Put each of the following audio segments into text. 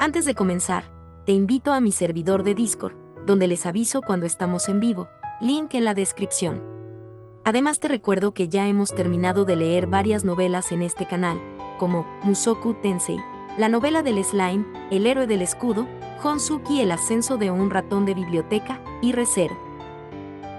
Antes de comenzar, te invito a mi servidor de Discord, donde les aviso cuando estamos en vivo, link en la descripción. Además te recuerdo que ya hemos terminado de leer varias novelas en este canal, como Mushoku Tensei, la novela del slime, El héroe del escudo, Honsuki, el ascenso de un ratón de biblioteca, y Re:Zero.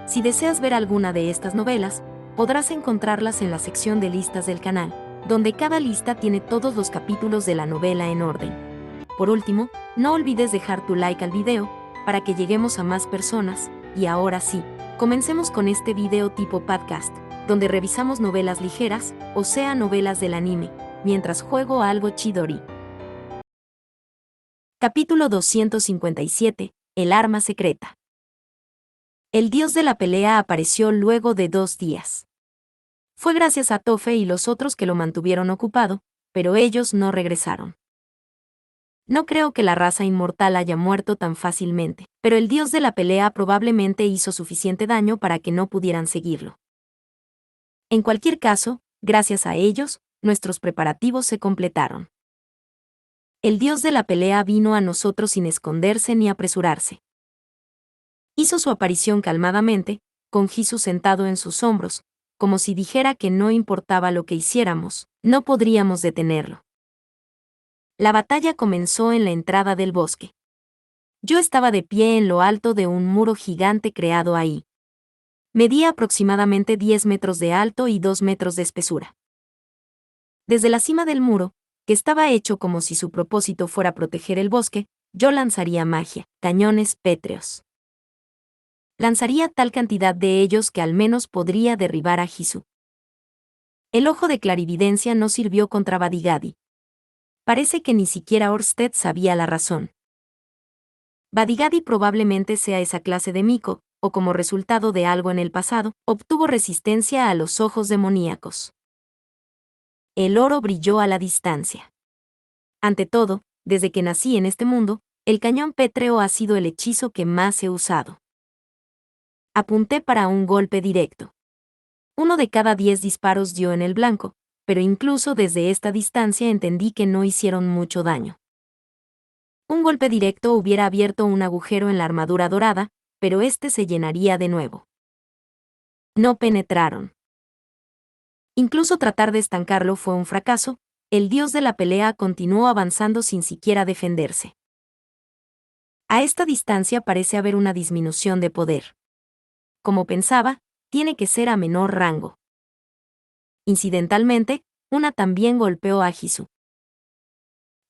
Si deseas ver alguna de estas novelas, podrás encontrarlas en la sección de listas del canal, donde cada lista tiene todos los capítulos de la novela en orden. Por último, no olvides dejar tu like al video, para que lleguemos a más personas, y ahora sí, comencemos con este video tipo podcast, donde revisamos novelas ligeras, o sea novelas del anime, mientras juego algo chidori. Capítulo 257, El arma secreta. El dios de la pelea apareció luego de 2 días. Fue gracias a Toph y los otros que lo mantuvieron ocupado, pero ellos no regresaron. No creo que la raza inmortal haya muerto tan fácilmente, pero el dios de la pelea probablemente hizo suficiente daño para que no pudieran seguirlo. En cualquier caso, gracias a ellos, nuestros preparativos se completaron. El dios de la pelea vino a nosotros sin esconderse ni apresurarse. Hizo su aparición calmadamente, con Hisu sentado en sus hombros, como si dijera que no importaba lo que hiciéramos, no podríamos detenerlo. La batalla comenzó en la entrada del bosque. Yo estaba de pie en lo alto de un muro gigante creado ahí. Medía aproximadamente 10 metros de alto y 2 metros de espesura. Desde la cima del muro, que estaba hecho como si su propósito fuera proteger el bosque, yo lanzaría magia, cañones pétreos. Lanzaría tal cantidad de ellos que al menos podría derribar a Hisu. El ojo de clarividencia no sirvió contra Badigadi. Parece que ni siquiera Orsted sabía la razón. Badigadi probablemente sea esa clase de mico, o como resultado de algo en el pasado, obtuvo resistencia a los ojos demoníacos. El oro brilló a la distancia. Ante todo, desde que nací en este mundo, el cañón pétreo ha sido el hechizo que más he usado. Apunté para un golpe directo. 1 de cada 10 disparos dio en el blanco, pero incluso desde esta distancia entendí que no hicieron mucho daño. Un golpe directo hubiera abierto un agujero en la armadura dorada, pero este se llenaría de nuevo. No penetraron. Incluso tratar de estancarlo fue un fracaso, el dios de la pelea continuó avanzando sin siquiera defenderse. A esta distancia parece haber una disminución de poder. Como pensaba, tiene que ser a menor rango. Incidentalmente, una también golpeó a Hisu.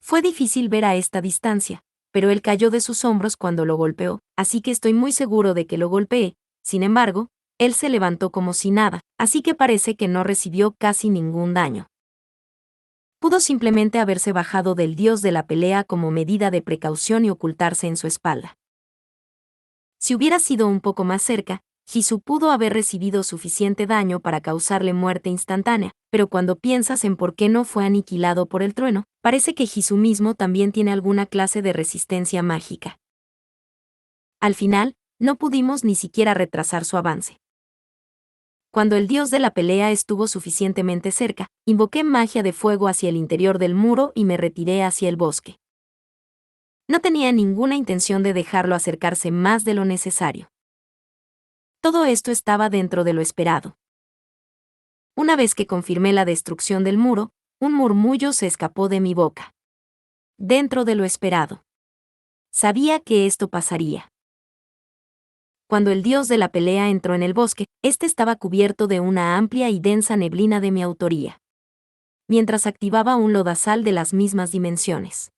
Fue difícil ver a esta distancia, pero él cayó de sus hombros cuando lo golpeó, así que estoy muy seguro de que lo golpeé. Sin embargo, él se levantó como si nada, así que parece que no recibió casi ningún daño. Pudo simplemente haberse bajado del dios de la pelea como medida de precaución y ocultarse en su espalda. Si hubiera sido un poco más cerca, Hisu pudo haber recibido suficiente daño para causarle muerte instantánea, pero cuando piensas en por qué no fue aniquilado por el trueno, parece que Hisu mismo también tiene alguna clase de resistencia mágica. Al final, no pudimos ni siquiera retrasar su avance. Cuando el dios de la pelea estuvo suficientemente cerca, invoqué magia de fuego hacia el interior del muro y me retiré hacia el bosque. No tenía ninguna intención de dejarlo acercarse más de lo necesario. Todo esto estaba dentro de lo esperado. Una vez que confirmé la destrucción del muro, un murmullo se escapó de mi boca. Dentro de lo esperado. Sabía que esto pasaría. Cuando el dios de la pelea entró en el bosque, este estaba cubierto de una amplia y densa neblina de mi autoría. Mientras activaba un lodazal de las mismas dimensiones.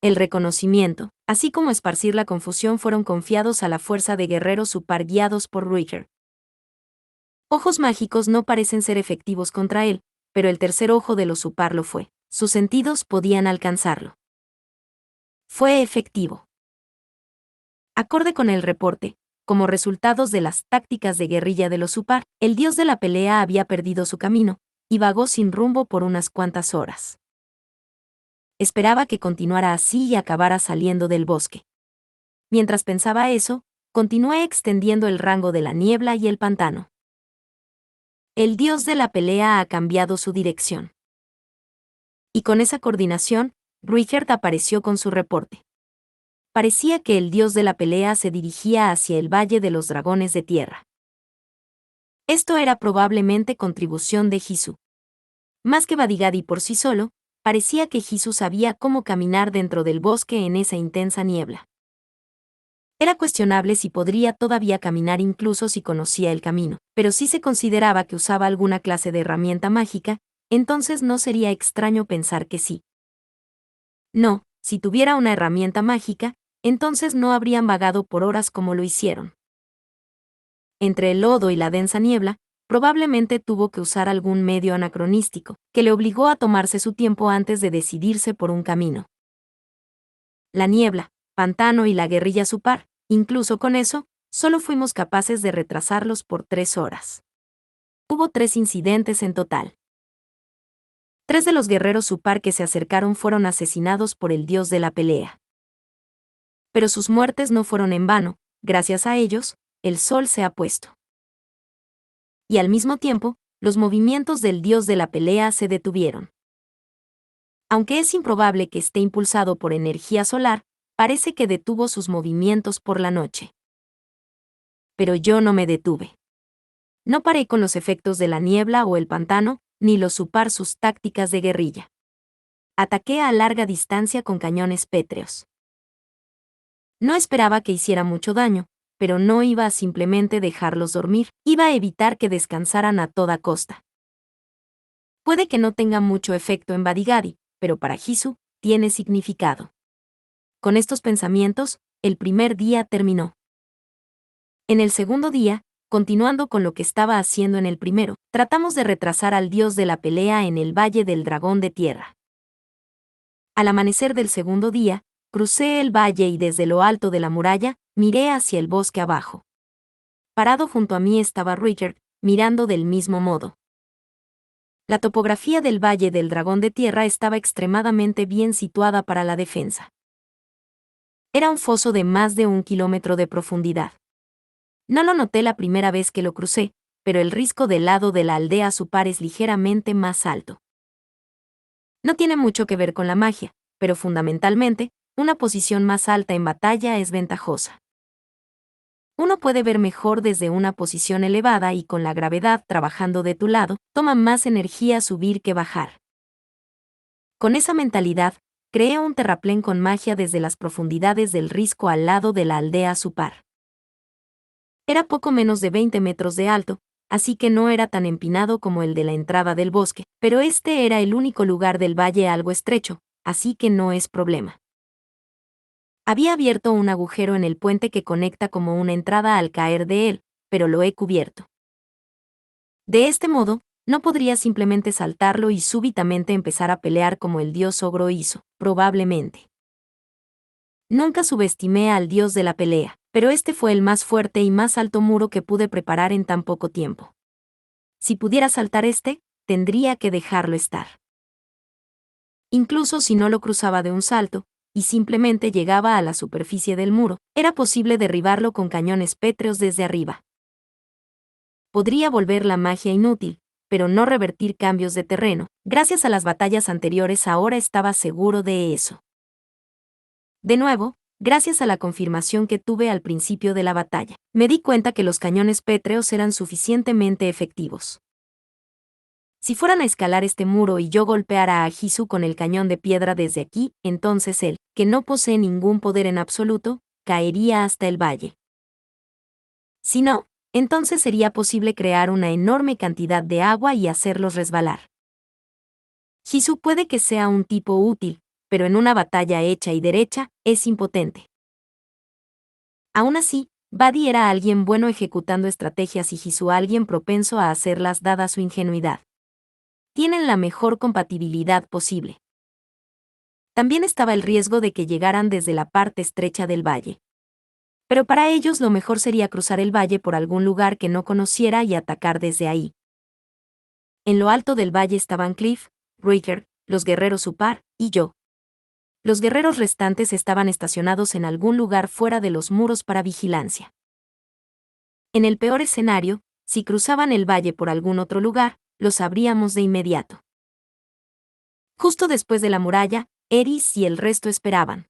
El reconocimiento, así como esparcir la confusión fueron confiados a la fuerza de guerreros Supar guiados por Ruiger. Ojos mágicos no parecen ser efectivos contra él, pero el tercer ojo de los Supar lo fue. Sus sentidos podían alcanzarlo. Fue efectivo. Acorde con el reporte, como resultados de las tácticas de guerrilla de los Supar, el dios de la pelea había perdido su camino, y vagó sin rumbo por unas cuantas horas. Esperaba que continuara así y acabara saliendo del bosque. Mientras pensaba eso, continué extendiendo el rango de la niebla y el pantano. El dios de la pelea ha cambiado su dirección. Y con esa coordinación, Ruigert apareció con su reporte. Parecía que el dios de la pelea se dirigía hacia el Valle de los Dragones de Tierra. Esto era probablemente contribución de Hisu. Más que Badigadi por sí solo, parecía que Hisu sabía cómo caminar dentro del bosque en esa intensa niebla. Era cuestionable si podría todavía caminar incluso si conocía el camino, pero si se consideraba que usaba alguna clase de herramienta mágica, entonces no sería extraño pensar que sí. No, si tuviera una herramienta mágica, entonces no habrían vagado por horas como lo hicieron. Entre el lodo y la densa niebla, probablemente tuvo que usar algún medio anacronístico, que le obligó a tomarse su tiempo antes de decidirse por un camino. La niebla, pantano y la guerrilla Supar, incluso con eso, solo fuimos capaces de retrasarlos por 3 horas. Hubo 3 incidentes en total. 3 de los guerreros Supar que se acercaron fueron asesinados por el dios de la pelea. Pero sus muertes no fueron en vano, gracias a ellos, el sol se ha puesto. Y al mismo tiempo, los movimientos del dios de la pelea se detuvieron. Aunque es improbable que esté impulsado por energía solar, parece que detuvo sus movimientos por la noche. Pero yo no me detuve. No paré con los efectos de la niebla o el pantano, ni los Supar sus tácticas de guerrilla. Ataqué a larga distancia con cañones pétreos. No esperaba que hiciera mucho daño, pero no iba a simplemente dejarlos dormir, iba a evitar que descansaran a toda costa. Puede que no tenga mucho efecto en Badigadi, pero para Hisu, tiene significado. Con estos pensamientos, el primer día terminó. En el segundo día, continuando con lo que estaba haciendo en el primero, tratamos de retrasar al dios de la pelea en el Valle del Dragón de Tierra. Al amanecer del segundo día, crucé el valle y desde lo alto de la muralla, miré hacia el bosque abajo. Parado junto a mí estaba Ruigert, mirando del mismo modo. La topografía del Valle del Dragón de Tierra estaba extremadamente bien situada para la defensa. Era un foso de más de 1 kilómetro de profundidad. No lo noté la primera vez que lo crucé, pero el risco del lado de la aldea Supar es ligeramente más alto. No tiene mucho que ver con la magia, pero fundamentalmente, una posición más alta en batalla es ventajosa. Uno puede ver mejor desde una posición elevada y con la gravedad trabajando de tu lado, toma más energía subir que bajar. Con esa mentalidad, creé un terraplén con magia desde las profundidades del risco al lado de la aldea Supar. Era poco menos de 20 metros de alto, así que no era tan empinado como el de la entrada del bosque, pero este era el único lugar del valle algo estrecho, así que no es problema. Había abierto un agujero en el puente que conecta como una entrada al caer de él, pero lo he cubierto. De este modo, no podría simplemente saltarlo y súbitamente empezar a pelear como el dios ogro hizo, probablemente. Nunca subestimé al dios de la pelea, pero este fue el más fuerte y más alto muro que pude preparar en tan poco tiempo. Si pudiera saltar tendría que dejarlo estar. Incluso si no lo cruzaba de un salto, y simplemente llegaba a la superficie del muro, era posible derribarlo con cañones pétreos desde arriba. Podría volver la magia inútil, pero no revertir cambios de terreno. Gracias a las batallas anteriores ahora estaba seguro de eso. De nuevo, gracias a la confirmación que tuve al principio de la batalla, me di cuenta que los cañones pétreos eran suficientemente efectivos. Si fueran a escalar este muro y yo golpeara a Hisu con el cañón de piedra desde aquí, entonces él, que no posee ningún poder en absoluto, caería hasta el valle. Si no, entonces sería posible crear una enorme cantidad de agua y hacerlos resbalar. Hisu puede que sea un tipo útil, pero en una batalla hecha y derecha, es impotente. Aún así, Buddy era alguien bueno ejecutando estrategias y Hisu alguien propenso a hacerlas dada su ingenuidad. Tienen la mejor compatibilidad posible. También estaba el riesgo de que llegaran desde la parte estrecha del valle. Pero para ellos lo mejor sería cruzar el valle por algún lugar que no conociera y atacar desde ahí. En lo alto del valle estaban Cliff, Ruigert, los guerreros Supar, y yo. Los guerreros restantes estaban estacionados en algún lugar fuera de los muros para vigilancia. En el peor escenario, si cruzaban el valle por algún otro lugar, lo sabríamos de inmediato. Justo después de la muralla, Eris y el resto esperaban.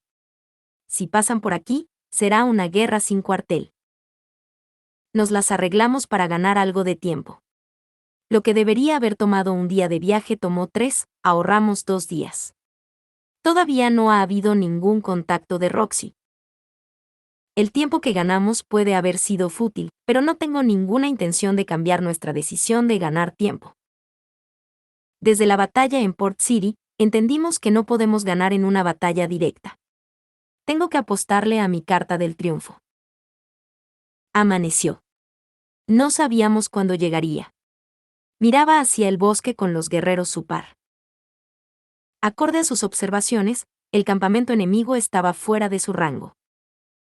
Si pasan por aquí, será una guerra sin cuartel. Nos las arreglamos para ganar algo de tiempo. Lo que debería haber tomado un día de viaje tomó 3, ahorramos 2 días. Todavía no ha habido ningún contacto de Roxy. El tiempo que ganamos puede haber sido fútil, pero no tengo ninguna intención de cambiar nuestra decisión de ganar tiempo. Desde la batalla en Port City, entendimos que no podemos ganar en una batalla directa. Tengo que apostarle a mi carta del triunfo. Amaneció. No sabíamos cuándo llegaría. Miraba hacia el bosque con los guerreros Supar. Acorde a sus observaciones, el campamento enemigo estaba fuera de su rango.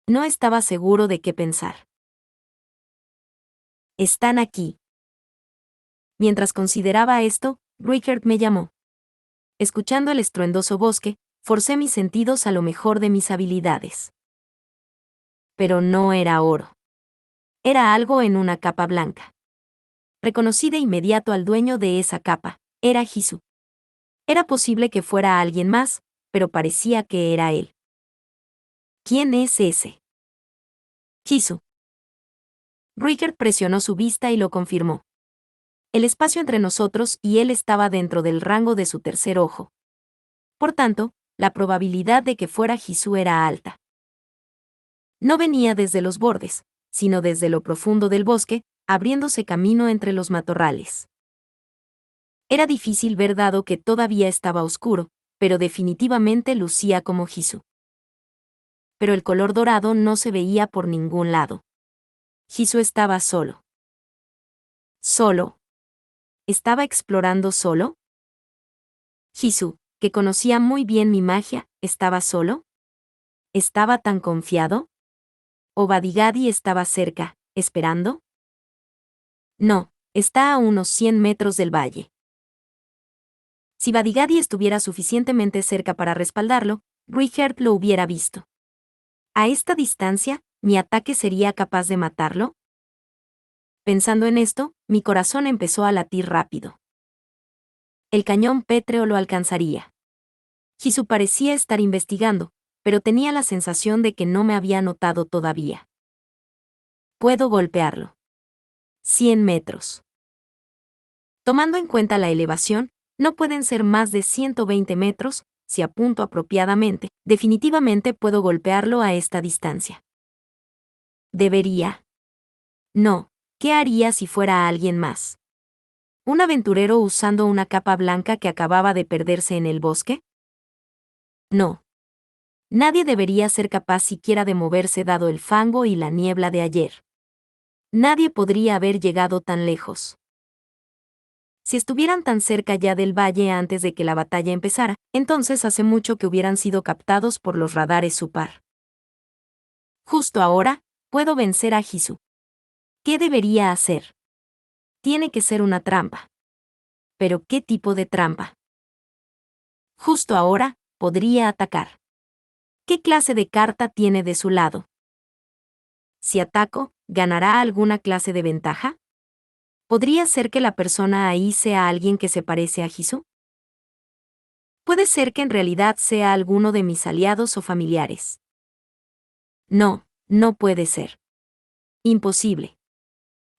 No estaba seguro de qué pensar. Están aquí. Mientras consideraba esto, Rickert me llamó. Escuchando el estruendoso bosque, forcé mis sentidos a lo mejor de mis habilidades. Pero no era oro. Era algo en una capa blanca. Reconocí de inmediato al dueño de esa capa, era Hisu. Era posible que fuera alguien más, pero parecía que era él. ¿Quién es ese? Hisu. Rickert presionó su vista y lo confirmó. El espacio entre nosotros y él estaba dentro del rango de su tercer ojo. Por tanto, la probabilidad de que fuera Hisu era alta. No venía desde los bordes, sino desde lo profundo del bosque, abriéndose camino entre los matorrales. Era difícil ver dado que todavía estaba oscuro, pero definitivamente lucía como Hisu. Pero el color dorado no se veía por ningún lado. Hisu estaba solo. ¿Solo? ¿Estaba explorando solo? Hisu, que conocía muy bien mi magia, ¿estaba solo? ¿Estaba tan confiado? ¿O Badigadi estaba cerca, esperando? No, está a unos 100 metros del valle. Si Badigadi estuviera suficientemente cerca para respaldarlo, Rickert lo hubiera visto. ¿A esta distancia, mi ataque sería capaz de matarlo? Pensando en esto, mi corazón empezó a latir rápido. El cañón pétreo lo alcanzaría. Hisu parecía estar investigando, pero tenía la sensación de que no me había notado todavía. Puedo golpearlo. 100 metros. Tomando en cuenta la elevación, no pueden ser más de 120 metros, si apunto apropiadamente, definitivamente puedo golpearlo a esta distancia. ¿Debería? No, ¿qué haría si fuera alguien más? ¿Un aventurero usando una capa blanca que acababa de perderse en el bosque? No. Nadie debería ser capaz siquiera de moverse dado el fango y la niebla de ayer. Nadie podría haber llegado tan lejos. Si estuvieran tan cerca ya del valle antes de que la batalla empezara, entonces hace mucho que hubieran sido captados por los radares Supar. Justo ahora, puedo vencer a Hisu. ¿Qué debería hacer? Tiene que ser una trampa. ¿Pero qué tipo de trampa? Justo ahora, podría atacar. ¿Qué clase de carta tiene de su lado? Si ataco, ¿ganará alguna clase de ventaja? ¿Podría ser que la persona ahí sea alguien que se parece a Hisu? Puede ser que en realidad sea alguno de mis aliados o familiares. No, no puede ser. Imposible.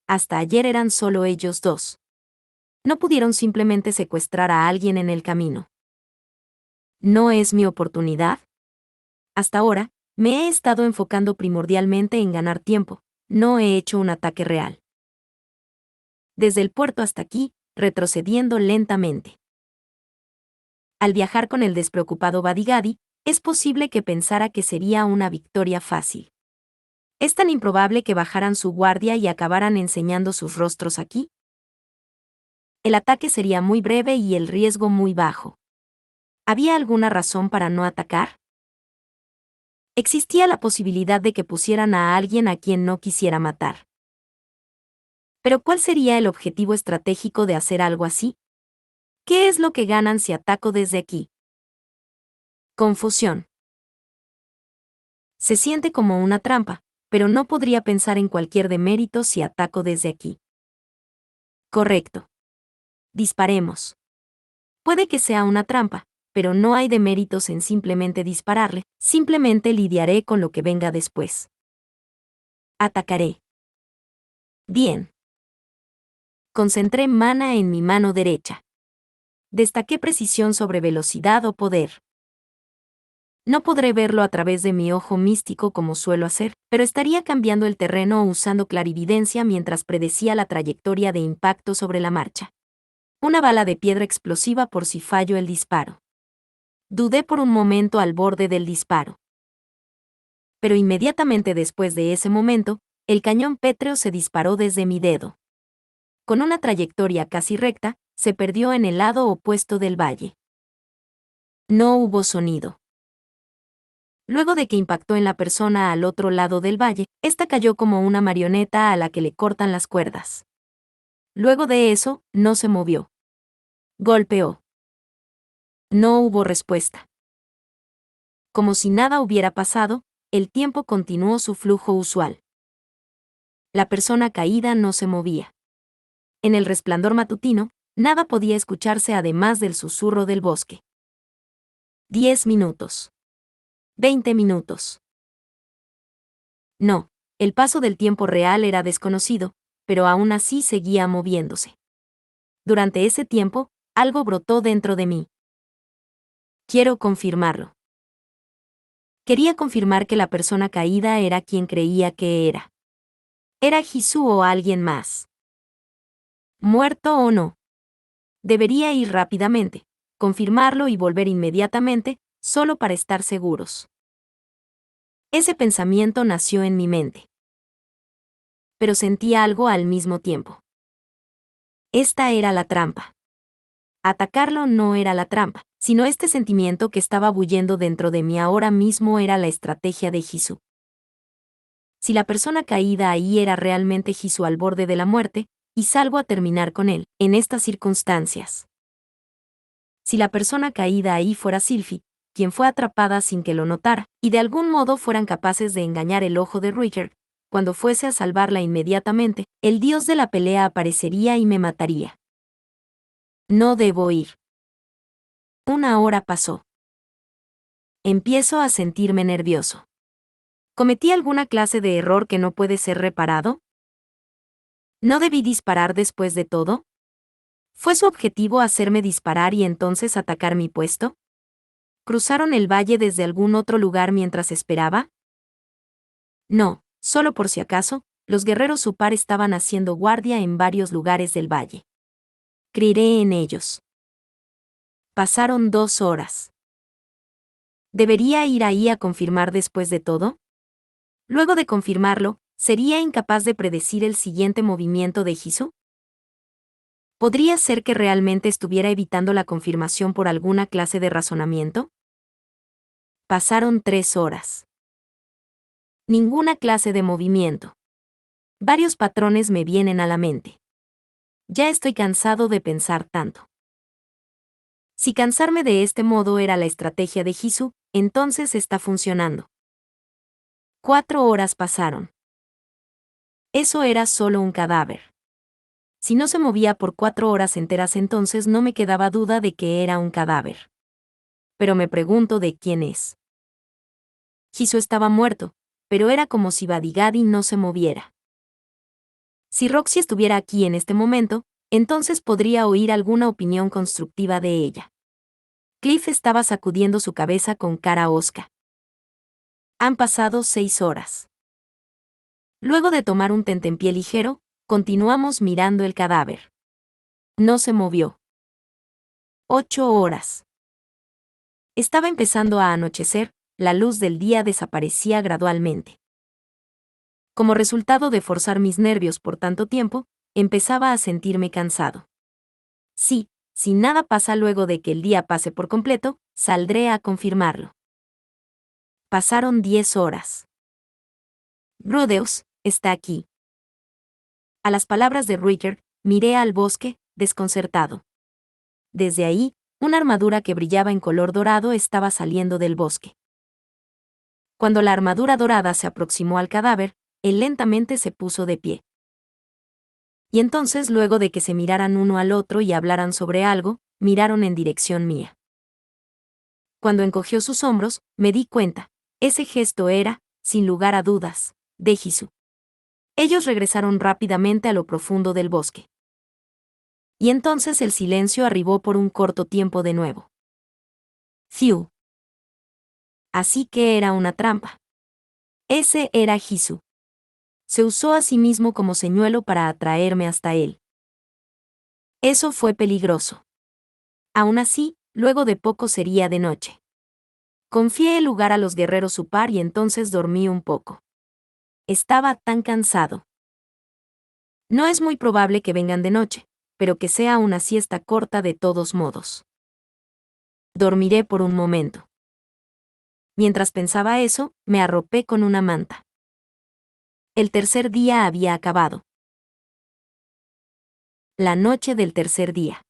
Hasta ayer eran solo ellos dos. No pudieron simplemente secuestrar a alguien en el camino. ¿No es mi oportunidad? Hasta ahora, me he estado enfocando primordialmente en ganar tiempo, no he hecho un ataque real. Desde el puerto hasta aquí, retrocediendo lentamente. Al viajar con el despreocupado Badigadi, es posible que pensara que sería una victoria fácil. ¿Es tan improbable que bajaran su guardia y acabaran enseñando sus rostros aquí? El ataque sería muy breve y el riesgo muy bajo. ¿Había alguna razón para no atacar? Existía la posibilidad de que pusieran a alguien a quien no quisiera matar. Pero ¿cuál sería el objetivo estratégico de hacer algo así? ¿Qué es lo que ganan si ataco desde aquí? Confusión. Se siente como una trampa, pero no podría pensar en cualquier demérito si ataco desde aquí. Correcto. Disparemos. Puede que sea una trampa, pero no hay deméritos en simplemente dispararle, simplemente lidiaré con lo que venga después. Atacaré. Bien. Concentré mana en mi mano derecha. Destaqué precisión sobre velocidad o poder. No podré verlo a través de mi ojo místico como suelo hacer, pero estaría cambiando el terreno usando clarividencia mientras predecía la trayectoria de impacto sobre la marcha. Una bala de piedra explosiva por si fallo el disparo. Dudé por un momento al borde del disparo. Pero inmediatamente después de ese momento, el cañón pétreo se disparó desde mi dedo. Con una trayectoria casi recta, se perdió en el lado opuesto del valle. No hubo sonido. Luego de que impactó en la persona al otro lado del valle, esta cayó como una marioneta a la que le cortan las cuerdas. Luego de eso, no se movió. Golpeó. No hubo respuesta. Como si nada hubiera pasado, el tiempo continuó su flujo usual. La persona caída no se movía. En el resplandor matutino, nada podía escucharse además del susurro del bosque. 10 minutos. 20 minutos. No, el paso del tiempo real era desconocido, pero aún así seguía moviéndose. Durante ese tiempo, algo brotó dentro de mí. Quiero confirmarlo. Quería confirmar que la persona caída era quien creía que era. ¿Era Jesús o alguien más? ¿Muerto o no? Debería ir rápidamente, confirmarlo y volver inmediatamente, solo para estar seguros. Ese pensamiento nació en mi mente. Pero sentía algo al mismo tiempo. Esta era la trampa. Atacarlo no era la trampa, sino este sentimiento que estaba bullendo dentro de mí ahora mismo era la estrategia de Jesús. Si la persona caída ahí era realmente Jesús al borde de la muerte, y salgo a terminar con él, en estas circunstancias. Si la persona caída ahí fuera Sylphie, quien fue atrapada sin que lo notara, y de algún modo fueran capaces de engañar el ojo de Richard, cuando fuese a salvarla inmediatamente, el dios de la pelea aparecería y me mataría. No debo ir. Una hora pasó. Empiezo a sentirme nervioso. ¿Cometí alguna clase de error que no puede ser reparado? ¿No debí disparar después de todo? ¿Fue su objetivo hacerme disparar y entonces atacar mi puesto? ¿Cruzaron el valle desde algún otro lugar mientras esperaba? No, solo por si acaso, los guerreros Supar estaban haciendo guardia en varios lugares del valle. Creeré en ellos. Pasaron 2 horas. ¿Debería ir ahí a confirmar después de todo? Luego de confirmarlo, ¿sería incapaz de predecir el siguiente movimiento de Jesús? ¿Podría ser que realmente estuviera evitando la confirmación por alguna clase de razonamiento? Pasaron 3 horas. Ninguna clase de movimiento. Varios patrones me vienen a la mente. Ya estoy cansado de pensar tanto. Si cansarme de este modo era la estrategia de Jesús, entonces está funcionando. 4 horas pasaron. Eso era solo un cadáver. Si no se movía por 4 horas enteras, entonces no me quedaba duda de que era un cadáver. Pero me pregunto de quién es. Jesús estaba muerto, pero era como si Badigadi no se moviera. Si Roxy estuviera aquí en este momento, entonces podría oír alguna opinión constructiva de ella. Cliff estaba sacudiendo su cabeza con cara hosca. Han pasado 6 horas. Luego de tomar un tentempié ligero, continuamos mirando el cadáver. No se movió. 8 horas. Estaba empezando a anochecer, la luz del día desaparecía gradualmente. Como resultado de forzar mis nervios por tanto tiempo, empezaba a sentirme cansado. Sí, si nada pasa luego de que el día pase por completo, saldré a confirmarlo. Pasaron 10 horas. Rudeus está aquí. A las palabras de Richard, miré al bosque, desconcertado. Desde ahí, una armadura que brillaba en color dorado estaba saliendo del bosque. Cuando la armadura dorada se aproximó al cadáver, él lentamente se puso de pie. Y entonces, luego de que se miraran uno al otro y hablaran sobre algo, miraron en dirección mía. Cuando encogió sus hombros, me di cuenta. Ese gesto era, sin lugar a dudas, de Jisoo. Ellos regresaron rápidamente a lo profundo del bosque. Y entonces el silencio arribó por un corto tiempo de nuevo. Fiu. Así que era una trampa. Ese era Jisoo. Se usó a sí mismo como señuelo para atraerme hasta él. Eso fue peligroso. Aún así, luego de poco sería de noche. Confié el lugar a los guerreros Supar y entonces dormí un poco. Estaba tan cansado. No es muy probable que vengan de noche, pero que sea una siesta corta de todos modos. Dormiré por un momento. Mientras pensaba eso, me arropé con una manta. El tercer día había acabado. La noche del tercer día.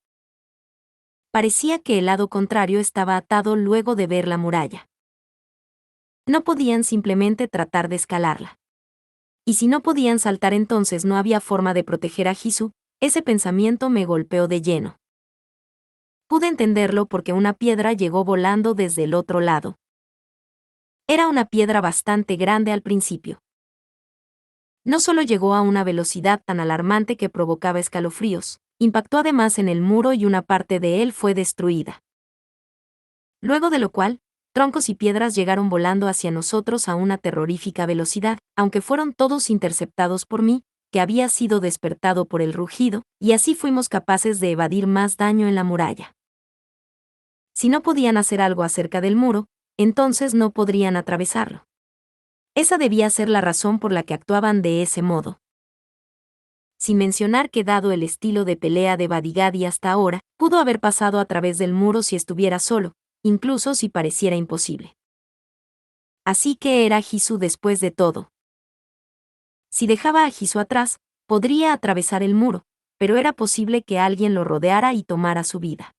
Parecía que el lado contrario estaba atado luego de ver la muralla. No podían simplemente tratar de escalarla. Y si no podían saltar entonces no había forma de proteger a Jisoo. Ese pensamiento me golpeó de lleno. Pude entenderlo porque una piedra llegó volando desde el otro lado. Era una piedra bastante grande al principio. No solo llegó a una velocidad tan alarmante que provocaba escalofríos, impactó además en el muro y una parte de él fue destruida. Luego de lo cual, troncos y piedras llegaron volando hacia nosotros a una terrorífica velocidad, aunque fueron todos interceptados por mí, que había sido despertado por el rugido, y así fuimos capaces de evadir más daño en la muralla. Si no podían hacer algo acerca del muro, entonces no podrían atravesarlo. Esa debía ser la razón por la que actuaban de ese modo. Sin mencionar que dado el estilo de pelea de Badigadi hasta ahora, pudo haber pasado a través del muro si estuviera solo, incluso si pareciera imposible. Así que era Jisoo después de todo. Si dejaba a Jisoo atrás, podría atravesar el muro, pero era posible que alguien lo rodeara y tomara su vida.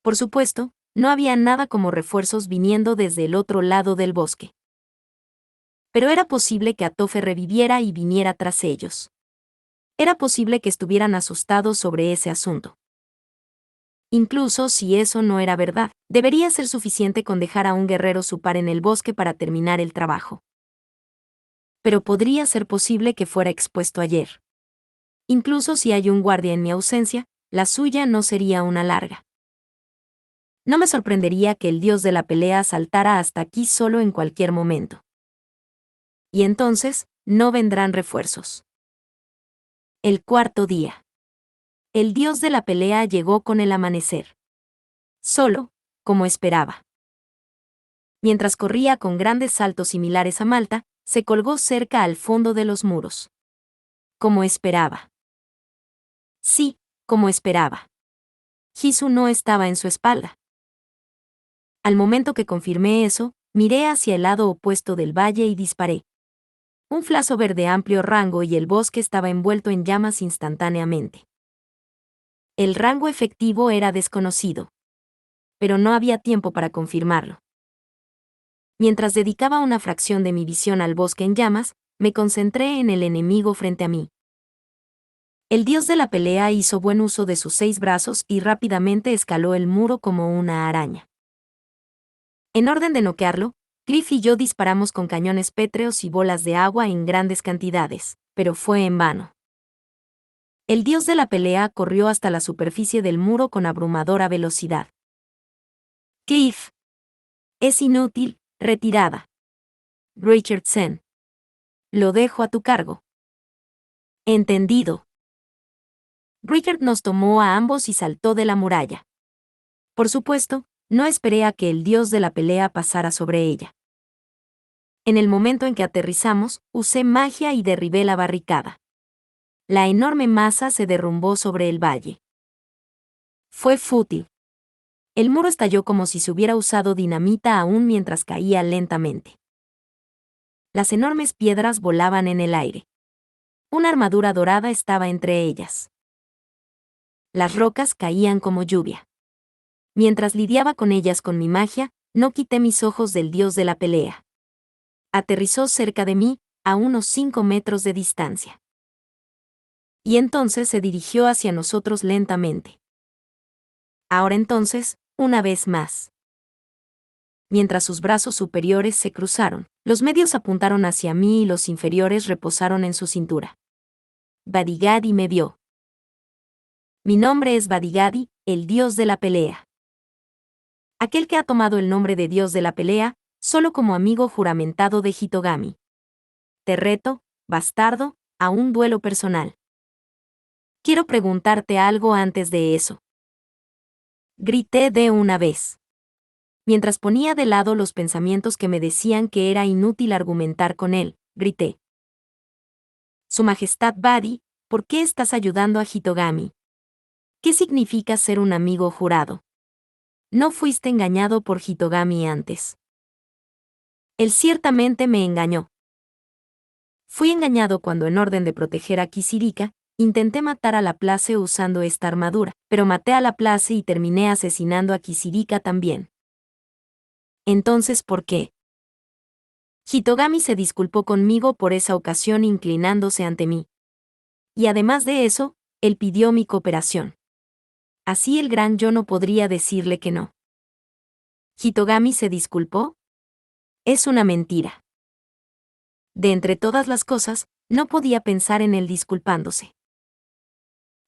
Por supuesto, no había nada como refuerzos viniendo desde el otro lado del bosque. Pero era posible que Atofe reviviera y viniera tras ellos. Era posible que estuvieran asustados sobre ese asunto. Incluso si eso no era verdad, debería ser suficiente con dejar a un guerrero Supar en el bosque para terminar el trabajo. Pero podría ser posible que fuera expuesto ayer. Incluso si hay un guardia en mi ausencia, la suya no sería una larga. No me sorprendería que el dios de la pelea saltara hasta aquí solo en cualquier momento. Y entonces, no vendrán refuerzos. El cuarto día. El dios de la pelea llegó con el amanecer. Solo, como esperaba. Mientras corría con grandes saltos similares a Malta, se colgó cerca al fondo de los muros. Como esperaba. Sí, como esperaba. Jisoo no estaba en su espalda. Al momento que confirmé eso, miré hacia el lado opuesto del valle y disparé. Un flazo verde amplio rango y el bosque estaba envuelto en llamas instantáneamente. El rango efectivo era desconocido. Pero no había tiempo para confirmarlo. Mientras dedicaba una fracción de mi visión al bosque en llamas, me concentré en el enemigo frente a mí. El dios de la pelea hizo buen uso de sus 6 brazos y rápidamente escaló el muro como una araña. En orden de noquearlo, Cliff y yo disparamos con cañones pétreos y bolas de agua en grandes cantidades, pero fue en vano. El dios de la pelea corrió hasta la superficie del muro con abrumadora velocidad. Cliff. Es inútil, retirada. Richardson. Lo dejo a tu cargo. Entendido. Richard nos tomó a ambos y saltó de la muralla. Por supuesto, no esperé a que el dios de la pelea pasara sobre ella. En el momento en que aterrizamos, usé magia y derribé la barricada. La enorme masa se derrumbó sobre el valle. Fue fútil. El muro estalló como si se hubiera usado dinamita aún mientras caía lentamente. Las enormes piedras volaban en el aire. Una armadura dorada estaba entre ellas. Las rocas caían como lluvia. Mientras lidiaba con ellas con mi magia, no quité mis ojos del dios de la pelea. Aterrizó cerca de mí, a unos 5 metros de distancia. Y entonces se dirigió hacia nosotros lentamente. Ahora entonces, una vez más. Mientras sus brazos superiores se cruzaron, los medios apuntaron hacia mí y los inferiores reposaron en su cintura. Badigadi me vio. Mi nombre es Badigadi, el dios de la pelea. Aquel que ha tomado el nombre de dios de la pelea, solo como amigo juramentado de Hitogami. Te reto, bastardo, a un duelo personal. Quiero preguntarte algo antes de eso. Grité de una vez. Mientras ponía de lado los pensamientos que me decían que era inútil argumentar con él, grité. Su Majestad Badi, ¿por qué estás ayudando a Hitogami? ¿Qué significa ser un amigo jurado? No fuiste engañado por Hitogami antes. Él ciertamente me engañó. Fui engañado cuando, en orden de proteger a Kisirika, intenté matar a Laplace usando esta armadura, pero maté a Laplace y terminé asesinando a Kisirika también. Entonces, ¿por qué? Hitogami se disculpó conmigo por esa ocasión inclinándose ante mí. Y además de eso, él pidió mi cooperación. Así el gran yo no podría decirle que no. ¿Hitogami se disculpó? Es una mentira. De entre todas las cosas, no podía pensar en él disculpándose.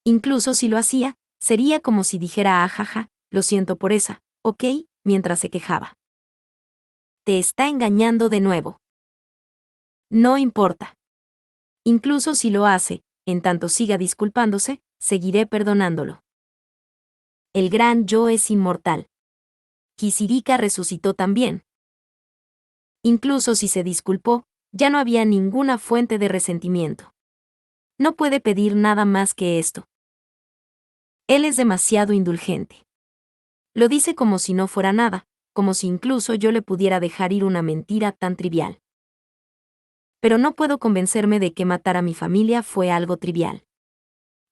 Incluso si lo hacía, sería como si dijera ajaja, lo siento por esa, ok, mientras se quejaba. Te está engañando de nuevo. No importa. Incluso si lo hace, en tanto siga disculpándose, seguiré perdonándolo. El gran yo es inmortal. Kisirika resucitó también. Incluso si se disculpó, ya no había ninguna fuente de resentimiento. No puede pedir nada más que esto. Él es demasiado indulgente. Lo dice como si no fuera nada, como si incluso yo le pudiera dejar ir una mentira tan trivial. Pero no puedo convencerme de que matar a mi familia fue algo trivial.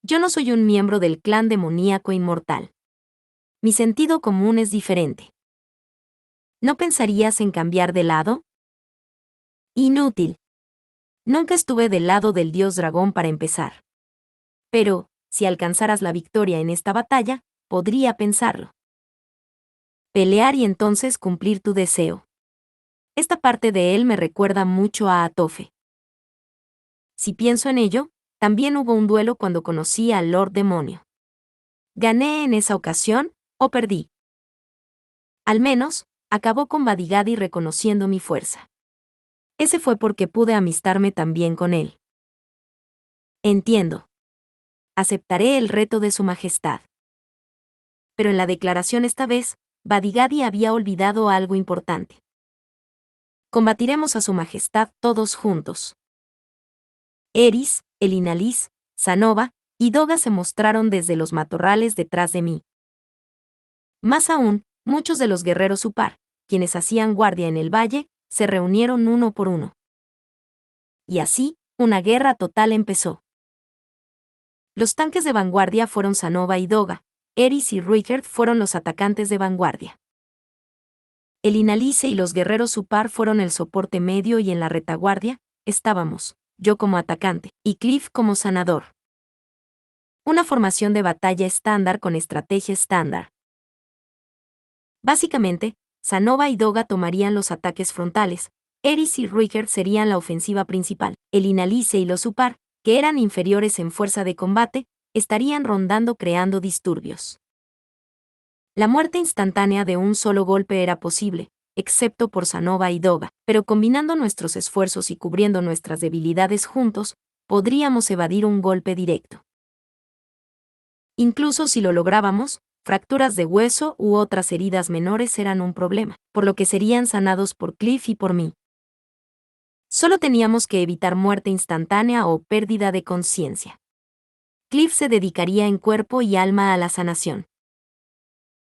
Yo no soy un miembro del clan demoníaco inmortal. Mi sentido común es diferente. ¿No pensarías en cambiar de lado? Inútil. Nunca estuve del lado del dios dragón para empezar. Pero, si alcanzaras la victoria en esta batalla, podría pensarlo. Pelear y entonces cumplir tu deseo. Esta parte de él me recuerda mucho a Atofe. Si pienso en ello, también hubo un duelo cuando conocí al Lord Demonio. ¿Gané en esa ocasión, o perdí? Al menos, acabó con Badigadi reconociendo mi fuerza. Ese fue porque pude amistarme también con él. Entiendo. Aceptaré el reto de su majestad. Pero en la declaración esta vez, Badigadi había olvidado algo importante. Combatiremos a su majestad todos juntos. Eris, Elinalis, Sanova y Doga se mostraron desde los matorrales detrás de mí. Más aún, muchos de los guerreros Upar, quienes hacían guardia en el valle, se reunieron uno por uno. Y así, una guerra total empezó. Los tanques de vanguardia fueron Sanova y Doga, Eris y Ruikert fueron los atacantes de vanguardia. El Inalice y los guerreros Upar fueron el soporte medio y en la retaguardia estábamos, yo como atacante, y Cliff como sanador. Una formación de batalla estándar con estrategia estándar. Básicamente, Sanova y Doga tomarían los ataques frontales, Eris y Ruikert serían la ofensiva principal, el Inalice y los Upar, que eran inferiores en fuerza de combate, estarían rondando creando disturbios. La muerte instantánea de un solo golpe era posible, excepto por Sanova y Doga, pero combinando nuestros esfuerzos y cubriendo nuestras debilidades juntos, podríamos evadir un golpe directo. Incluso si lo lográbamos, fracturas de hueso u otras heridas menores eran un problema, por lo que serían sanados por Cliff y por mí. Solo teníamos que evitar muerte instantánea o pérdida de conciencia. Cliff se dedicaría en cuerpo y alma a la sanación.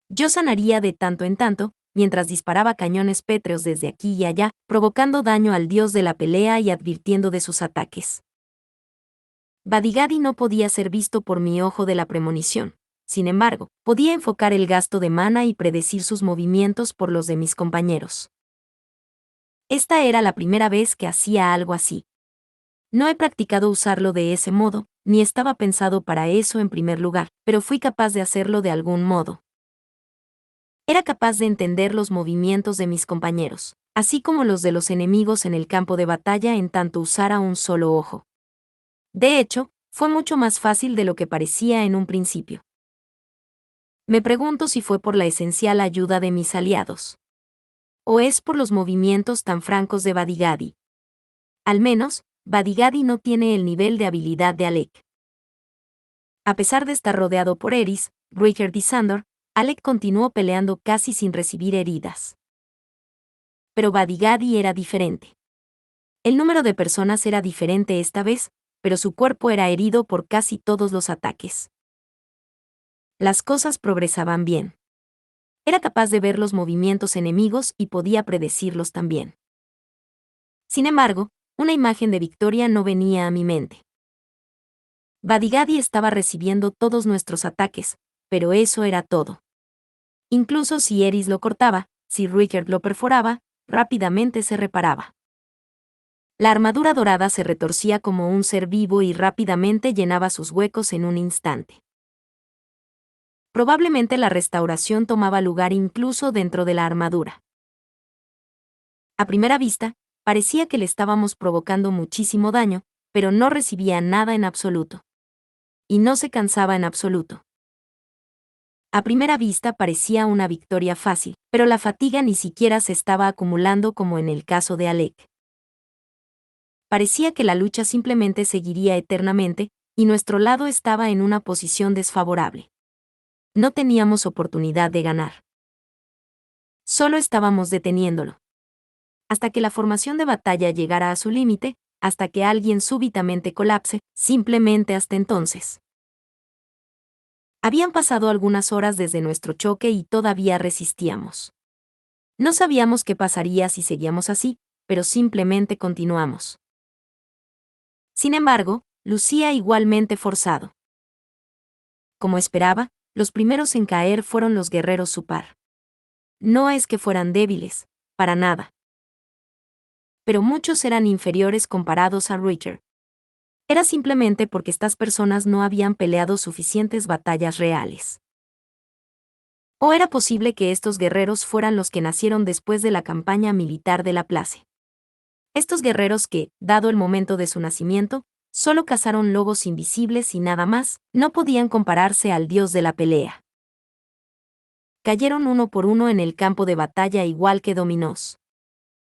Yo sanaría de tanto en tanto, mientras disparaba cañones pétreos desde aquí y allá, provocando daño al dios de la pelea y advirtiendo de sus ataques. Badigadi no podía ser visto por mi ojo de la premonición. Sin embargo, podía enfocar el gasto de mana y predecir sus movimientos por los de mis compañeros. Esta era la primera vez que hacía algo así. No he practicado usarlo de ese modo, ni estaba pensado para eso en primer lugar, pero fui capaz de hacerlo de algún modo. Era capaz de entender los movimientos de mis compañeros, así como los de los enemigos en el campo de batalla en tanto usara un solo ojo. De hecho, fue mucho más fácil de lo que parecía en un principio. Me pregunto si fue por la esencial ayuda de mis aliados. ¿O es por los movimientos tan francos de Badigadi? Al menos, Badigadi no tiene el nivel de habilidad de Alec. A pesar de estar rodeado por Eris, Richard y Sandor, Alec continuó peleando casi sin recibir heridas. Pero Badigadi era diferente. El número de personas era diferente esta vez, pero su cuerpo era herido por casi todos los ataques. Las cosas progresaban bien. Era capaz de ver los movimientos enemigos y podía predecirlos también. Sin embargo, una imagen de victoria no venía a mi mente. Badigadi estaba recibiendo todos nuestros ataques, pero eso era todo. Incluso si Eris lo cortaba, si Richard lo perforaba, rápidamente se reparaba. La armadura dorada se retorcía como un ser vivo y rápidamente llenaba sus huecos en un instante. Probablemente la restauración tomaba lugar incluso dentro de la armadura. A primera vista, parecía que le estábamos provocando muchísimo daño, pero no recibía nada en absoluto. Y no se cansaba en absoluto. A primera vista parecía una victoria fácil, pero la fatiga ni siquiera se estaba acumulando como en el caso de Alec. Parecía que la lucha simplemente seguiría eternamente, y nuestro lado estaba en una posición desfavorable. No teníamos oportunidad de ganar. Solo estábamos deteniéndolo. Hasta que la formación de batalla llegara a su límite, hasta que alguien súbitamente colapse, simplemente hasta entonces. Habían pasado algunas horas desde nuestro choque y todavía resistíamos. No sabíamos qué pasaría si seguíamos así, pero simplemente continuamos. Sin embargo, lucía igualmente forzado. Como esperaba, los primeros en caer fueron los guerreros Supar. No es que fueran débiles, para nada. Pero muchos eran inferiores comparados a Richard. Era simplemente porque estas personas no habían peleado suficientes batallas reales. ¿O era posible que estos guerreros fueran los que nacieron después de la campaña militar de Laplace? Estos guerreros que, dado el momento de su nacimiento, solo cazaron lobos invisibles y nada más, no podían compararse al dios de la pelea. Cayeron uno por uno en el campo de batalla igual que dominós.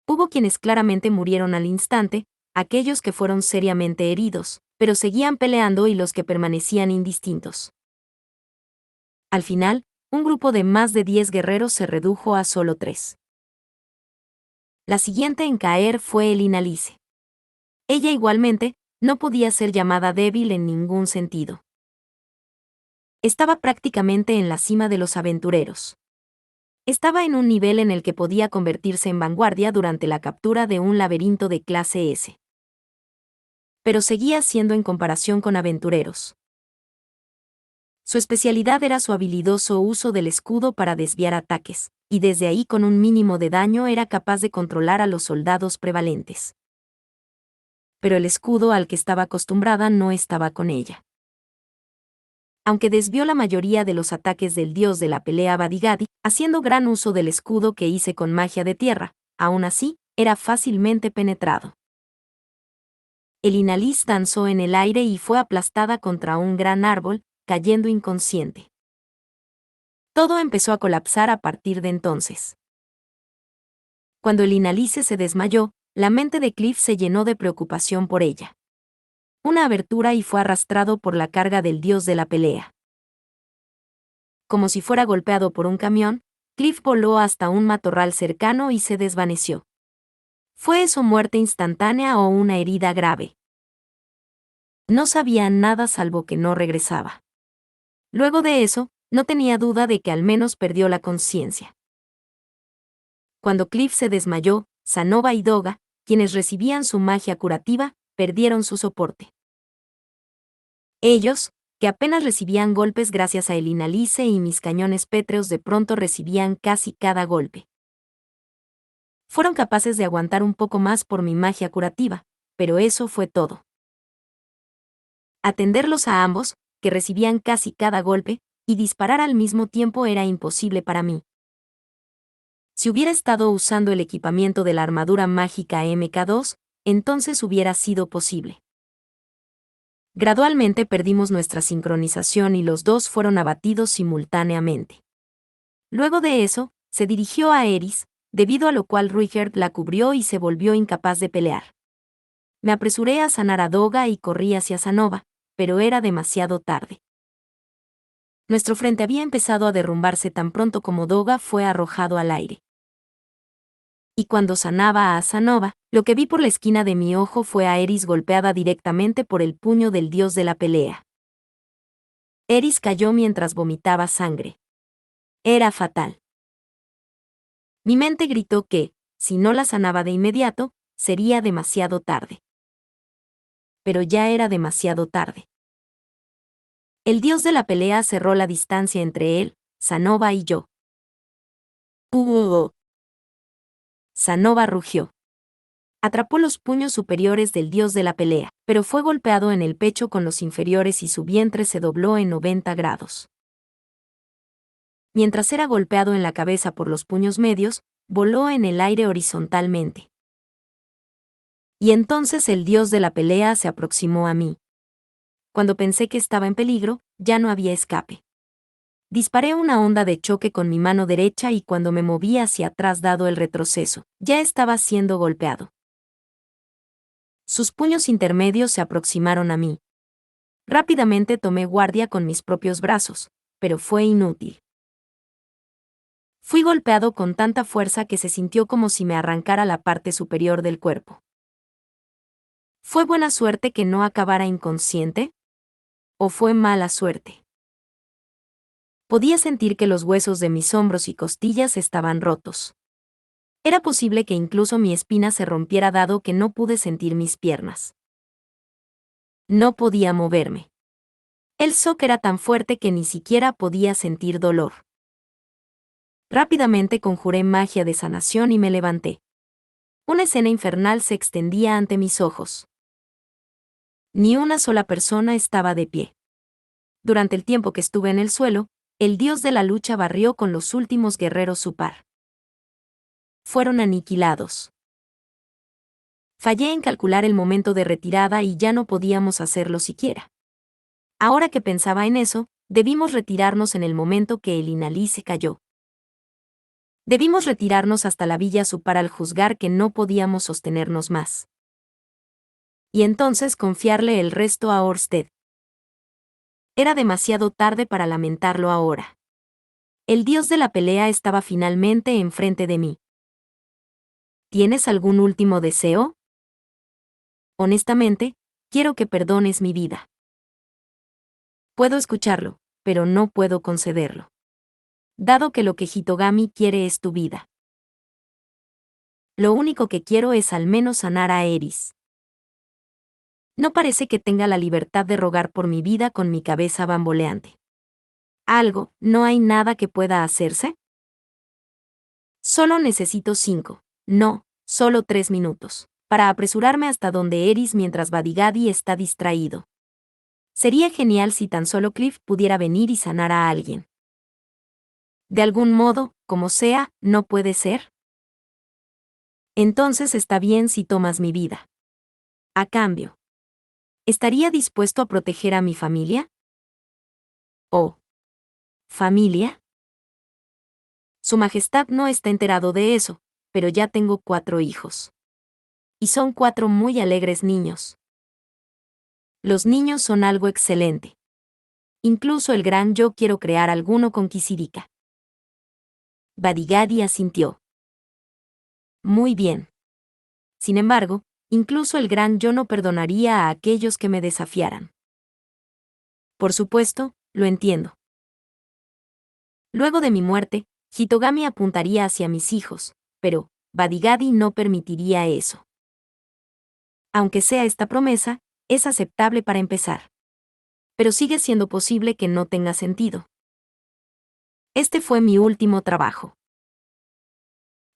Hubo quienes claramente murieron al instante, aquellos que fueron seriamente heridos, pero seguían peleando y los que permanecían indistintos. Al final, un grupo de más de 10 guerreros se redujo a solo 3. La siguiente en caer fue Elinalice. Ella igualmente, no podía ser llamada débil en ningún sentido. Estaba prácticamente en la cima de los aventureros. Estaba en un nivel en el que podía convertirse en vanguardia durante la captura de un laberinto de clase S. Pero seguía siendo en comparación con aventureros. Su especialidad era su habilidoso uso del escudo para desviar ataques, y desde ahí con un mínimo de daño era capaz de controlar a los soldados prevalentes. Pero el escudo al que estaba acostumbrada no estaba con ella. Aunque desvió la mayoría de los ataques del dios de la pelea Badigadi, haciendo gran uso del escudo que hice con magia de tierra, aún así, era fácilmente penetrado. Elinaliz danzó en el aire y fue aplastada contra un gran árbol, cayendo inconsciente. Todo empezó a colapsar a partir de entonces. Cuando Elinalice se desmayó, la mente de Cliff se llenó de preocupación por ella. Una abertura y fue arrastrado por la carga del dios de la pelea. Como si fuera golpeado por un camión, Cliff voló hasta un matorral cercano y se desvaneció. ¿Fue eso muerte instantánea o una herida grave? No sabía nada salvo que no regresaba. Luego de eso, no tenía duda de que al menos perdió la conciencia. Cuando Cliff se desmayó, Sanova y Doga, quienes recibían su magia curativa, perdieron su soporte. Ellos, que apenas recibían golpes gracias a Elinalice y mis cañones pétreos, de pronto recibían casi cada golpe. Fueron capaces de aguantar un poco más por mi magia curativa, pero eso fue todo. Atenderlos a ambos, que recibían casi cada golpe, y disparar al mismo tiempo era imposible para mí. Si hubiera estado usando el equipamiento de la armadura mágica MK2, entonces hubiera sido posible. Gradualmente perdimos nuestra sincronización y los dos fueron abatidos simultáneamente. Luego de eso, se dirigió a Eris, debido a lo cual Ruigerd la cubrió y se volvió incapaz de pelear. Me apresuré a sanar a Doga y corrí hacia Sanova, pero era demasiado tarde. Nuestro frente había empezado a derrumbarse tan pronto como Doga fue arrojado al aire. Y cuando sanaba a Sanova, lo que vi por la esquina de mi ojo fue a Eris golpeada directamente por el puño del dios de la pelea. Eris cayó mientras vomitaba sangre. Era fatal. Mi mente gritó que, si no la sanaba de inmediato, sería demasiado tarde. Pero ya era demasiado tarde. El dios de la pelea cerró la distancia entre él, Sanova y yo. Sanova rugió. Atrapó los puños superiores del dios de la pelea, pero fue golpeado en el pecho con los inferiores y su vientre se dobló en 90 grados. Mientras era golpeado en la cabeza por los puños medios, voló en el aire horizontalmente. Y entonces el dios de la pelea se aproximó a mí. Cuando pensé que estaba en peligro, ya no había escape. Disparé una onda de choque con mi mano derecha y cuando me moví hacia atrás dado el retroceso, ya estaba siendo golpeado. Sus puños intermedios se aproximaron a mí. Rápidamente tomé guardia con mis propios brazos, pero fue inútil. Fui golpeado con tanta fuerza que se sintió como si me arrancara la parte superior del cuerpo. ¿Fue buena suerte que no acabara inconsciente? ¿O fue mala suerte? Podía sentir que los huesos de mis hombros y costillas estaban rotos. Era posible que incluso mi espina se rompiera dado que no pude sentir mis piernas. No podía moverme. El shock era tan fuerte que ni siquiera podía sentir dolor. Rápidamente conjuré magia de sanación y me levanté. Una escena infernal se extendía ante mis ojos. Ni una sola persona estaba de pie. Durante el tiempo que estuve en el suelo, el dios de la lucha barrió con los últimos guerreros su par. Fueron aniquilados. Fallé en calcular el momento de retirada y ya no podíamos hacerlo siquiera. Ahora que pensaba en eso, debimos retirarnos en el momento que el Inalí se cayó. Debimos retirarnos hasta la Villa Supar al juzgar que no podíamos sostenernos más. Y entonces confiarle el resto a Orsted. Era demasiado tarde para lamentarlo ahora. El dios de la pelea estaba finalmente enfrente de mí. ¿Tienes algún último deseo? Honestamente, quiero que perdones mi vida. Puedo escucharlo, pero no puedo concederlo. Dado que lo que Hitogami quiere es tu vida. Lo único que quiero es al menos sanar a Eris. No parece que tenga la libertad de rogar por mi vida con mi cabeza bamboleante. ¿Algo, no hay nada que pueda hacerse? Solo necesito 5, no, solo 3 minutos, para apresurarme hasta donde Eris mientras Badigadi está distraído. Sería genial si tan solo Cliff pudiera venir y sanar a alguien. De algún modo, como sea, ¿no puede ser? Entonces está bien si tomas mi vida. A cambio, ¿estaría dispuesto a proteger a mi familia? ¿O familia? Su Majestad no está enterado de eso, pero ya tengo 4 hijos. Y son 4 muy alegres niños. Los niños son algo excelente. Incluso el gran yo quiero crear alguno con Kisirika. Badigadi asintió. Muy bien. Sin embargo, incluso el gran yo no perdonaría a aquellos que me desafiaran. Por supuesto, lo entiendo. Luego de mi muerte, Hitogami apuntaría hacia mis hijos, pero Badigadi no permitiría eso. Aunque sea esta promesa, es aceptable para empezar. Pero sigue siendo posible que no tenga sentido. Este fue mi último trabajo.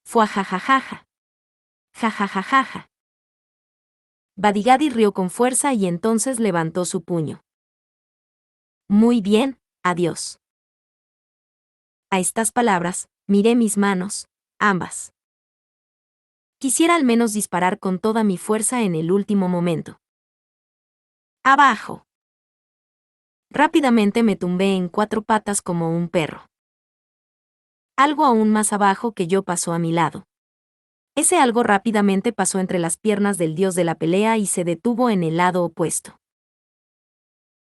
Fue jajajaja. Jajajajaja. Badigadi rió con fuerza y entonces levantó su puño. Muy bien, adiós. A estas palabras, miré mis manos, ambas. Quisiera al menos disparar con toda mi fuerza en el último momento. ¡Abajo! Rápidamente me tumbé en 4 patas como un perro. Algo aún más abajo que yo pasó a mi lado. Ese algo rápidamente pasó entre las piernas del dios de la pelea y se detuvo en el lado opuesto.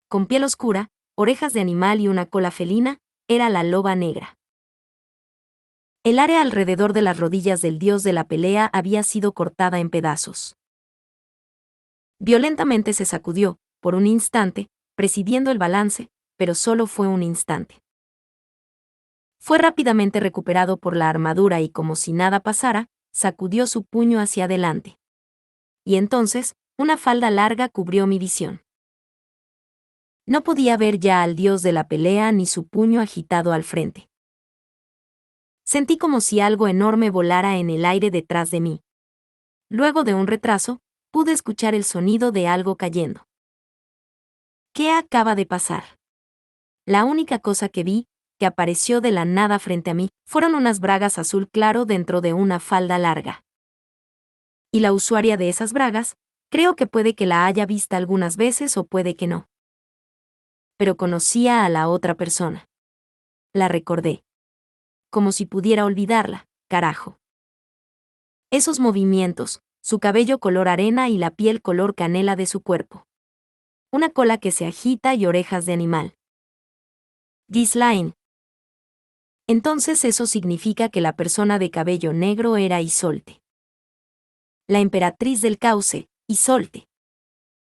Con piel oscura, orejas de animal y una cola felina, era la loba negra. El área alrededor de las rodillas del dios de la pelea había sido cortada en pedazos. Violentamente se sacudió, por un instante, presidiendo el balance, pero solo fue un instante. Fue rápidamente recuperado por la armadura y como si nada pasara, sacudió su puño hacia adelante. Y entonces, una falda larga cubrió mi visión. No podía ver ya al dios de la pelea ni su puño agitado al frente. Sentí como si algo enorme volara en el aire detrás de mí. Luego de un retraso, pude escuchar el sonido de algo cayendo. ¿Qué acaba de pasar? La única cosa que vi, que apareció de la nada frente a mí, fueron unas bragas azul claro dentro de una falda larga. Y la usuaria de esas bragas, creo que puede que la haya vista algunas veces o puede que no. Pero conocía a la otra persona. La recordé. Como si pudiera olvidarla, carajo. Esos movimientos, su cabello color arena y la piel color canela de su cuerpo. Una cola que se agita y orejas de animal. Ghislaine. Entonces eso significa que la persona de cabello negro era Isolde. La emperatriz del cauce, Isolde.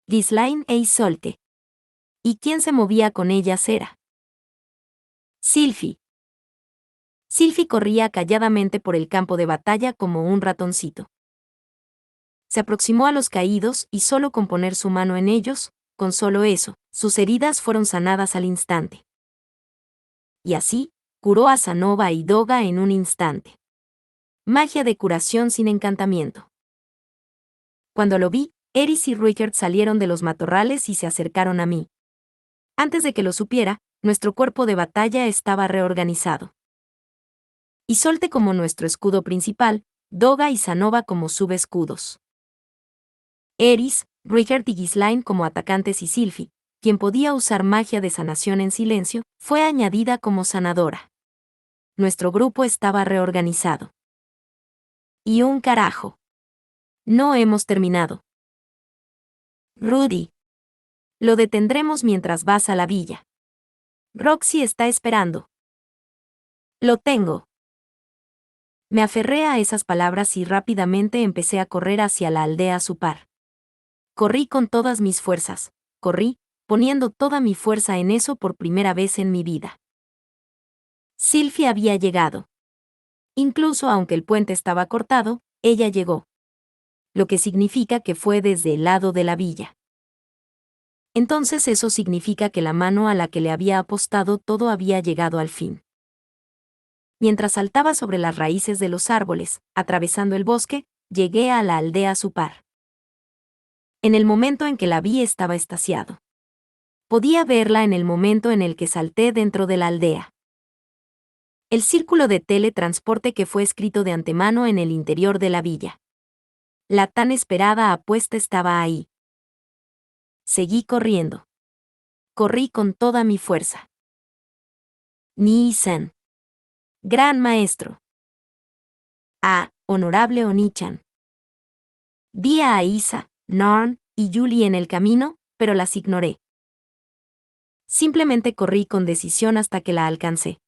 Ghislaine e Isolde. ¿Y quién se movía con ellas era? Sylphie. Sylphie corría calladamente por el campo de batalla como un ratoncito. Se aproximó a los caídos y solo con poner su mano en ellos, con solo eso, sus heridas fueron sanadas al instante. Y así, curó a Sanova y Doga en un instante. Magia de curación sin encantamiento. Cuando lo vi, Eris y Richard salieron de los matorrales y se acercaron a mí. Antes de que lo supiera, nuestro cuerpo de batalla estaba reorganizado. Isolde como nuestro escudo principal, Doga y Sanova como subescudos. Eris, Richard y Ghislaine como atacantes y Sylphie, quien podía usar magia de sanación en silencio, fue añadida como sanadora. Nuestro grupo estaba reorganizado. Y un carajo. No hemos terminado. Rudy. Lo detendremos mientras vas a la villa. Roxy está esperando. Lo tengo. Me aferré a esas palabras y rápidamente empecé a correr hacia la aldea a su par. Corrí con todas mis fuerzas, corrí, poniendo toda mi fuerza en eso por primera vez en mi vida. Sylphie había llegado. Incluso aunque el puente estaba cortado, ella llegó. Lo que significa que fue desde el lado de la villa. Entonces eso significa que la mano a la que le había apostado todo había llegado al fin. Mientras saltaba sobre las raíces de los árboles, atravesando el bosque, llegué a la aldea a su par. En el momento en que la vi estaba extasiado. Podía verla en el momento en el que salté dentro de la aldea. El círculo de teletransporte que fue escrito de antemano en el interior de la villa. La tan esperada apuesta estaba ahí. Seguí corriendo. Corrí con toda mi fuerza. Nii-san. Gran maestro. Honorable Oni-chan. Vi a Aisa, Norn y Julie en el camino, pero las ignoré. Simplemente corrí con decisión hasta que la alcancé.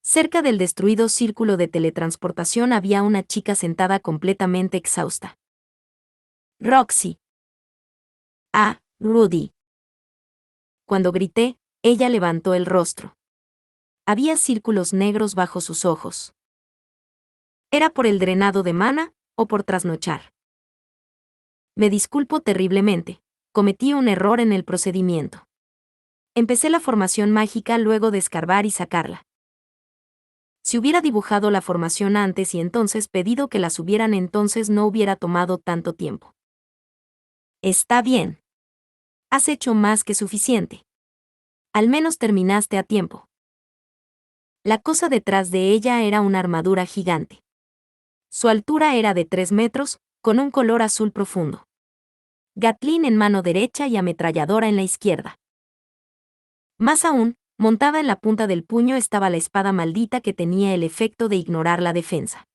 Cerca del destruido círculo de teletransportación había una chica sentada completamente exhausta. Roxy. Rudy. Cuando grité, ella levantó el rostro. Había círculos negros bajo sus ojos. ¿Era por el drenado de mana, o por trasnochar? Me disculpo terriblemente, cometí un error en el procedimiento. Empecé la formación mágica luego de escarbar y sacarla. Si hubiera dibujado la formación antes y entonces pedido que las hubieran entonces no hubiera tomado tanto tiempo. Está bien. Has hecho más que suficiente. Al menos terminaste a tiempo. La cosa detrás de ella era una armadura gigante. Su altura era de 3 metros, con un color azul profundo. Gatling en mano derecha y ametralladora en la izquierda. Más aún, montada en la punta del puño estaba la espada maldita que tenía el efecto de ignorar la defensa.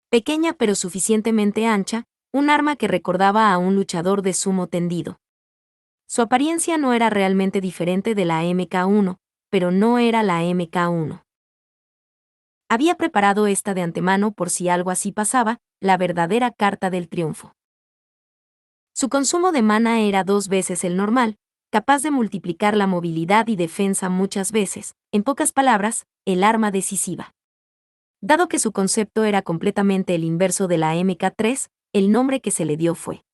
Pequeña pero suficientemente ancha, un arma que recordaba a un luchador de sumo tendido. Su apariencia no era realmente diferente de la Mk1, pero no era la Mk1. Había preparado esta de antemano por si algo así pasaba, la verdadera carta del triunfo. Su consumo de mana era 2 veces el normal, capaz de multiplicar la movilidad y defensa muchas veces, en pocas palabras, el arma decisiva. Dado que su concepto era completamente el inverso de la Mk3, el nombre que se le dio fue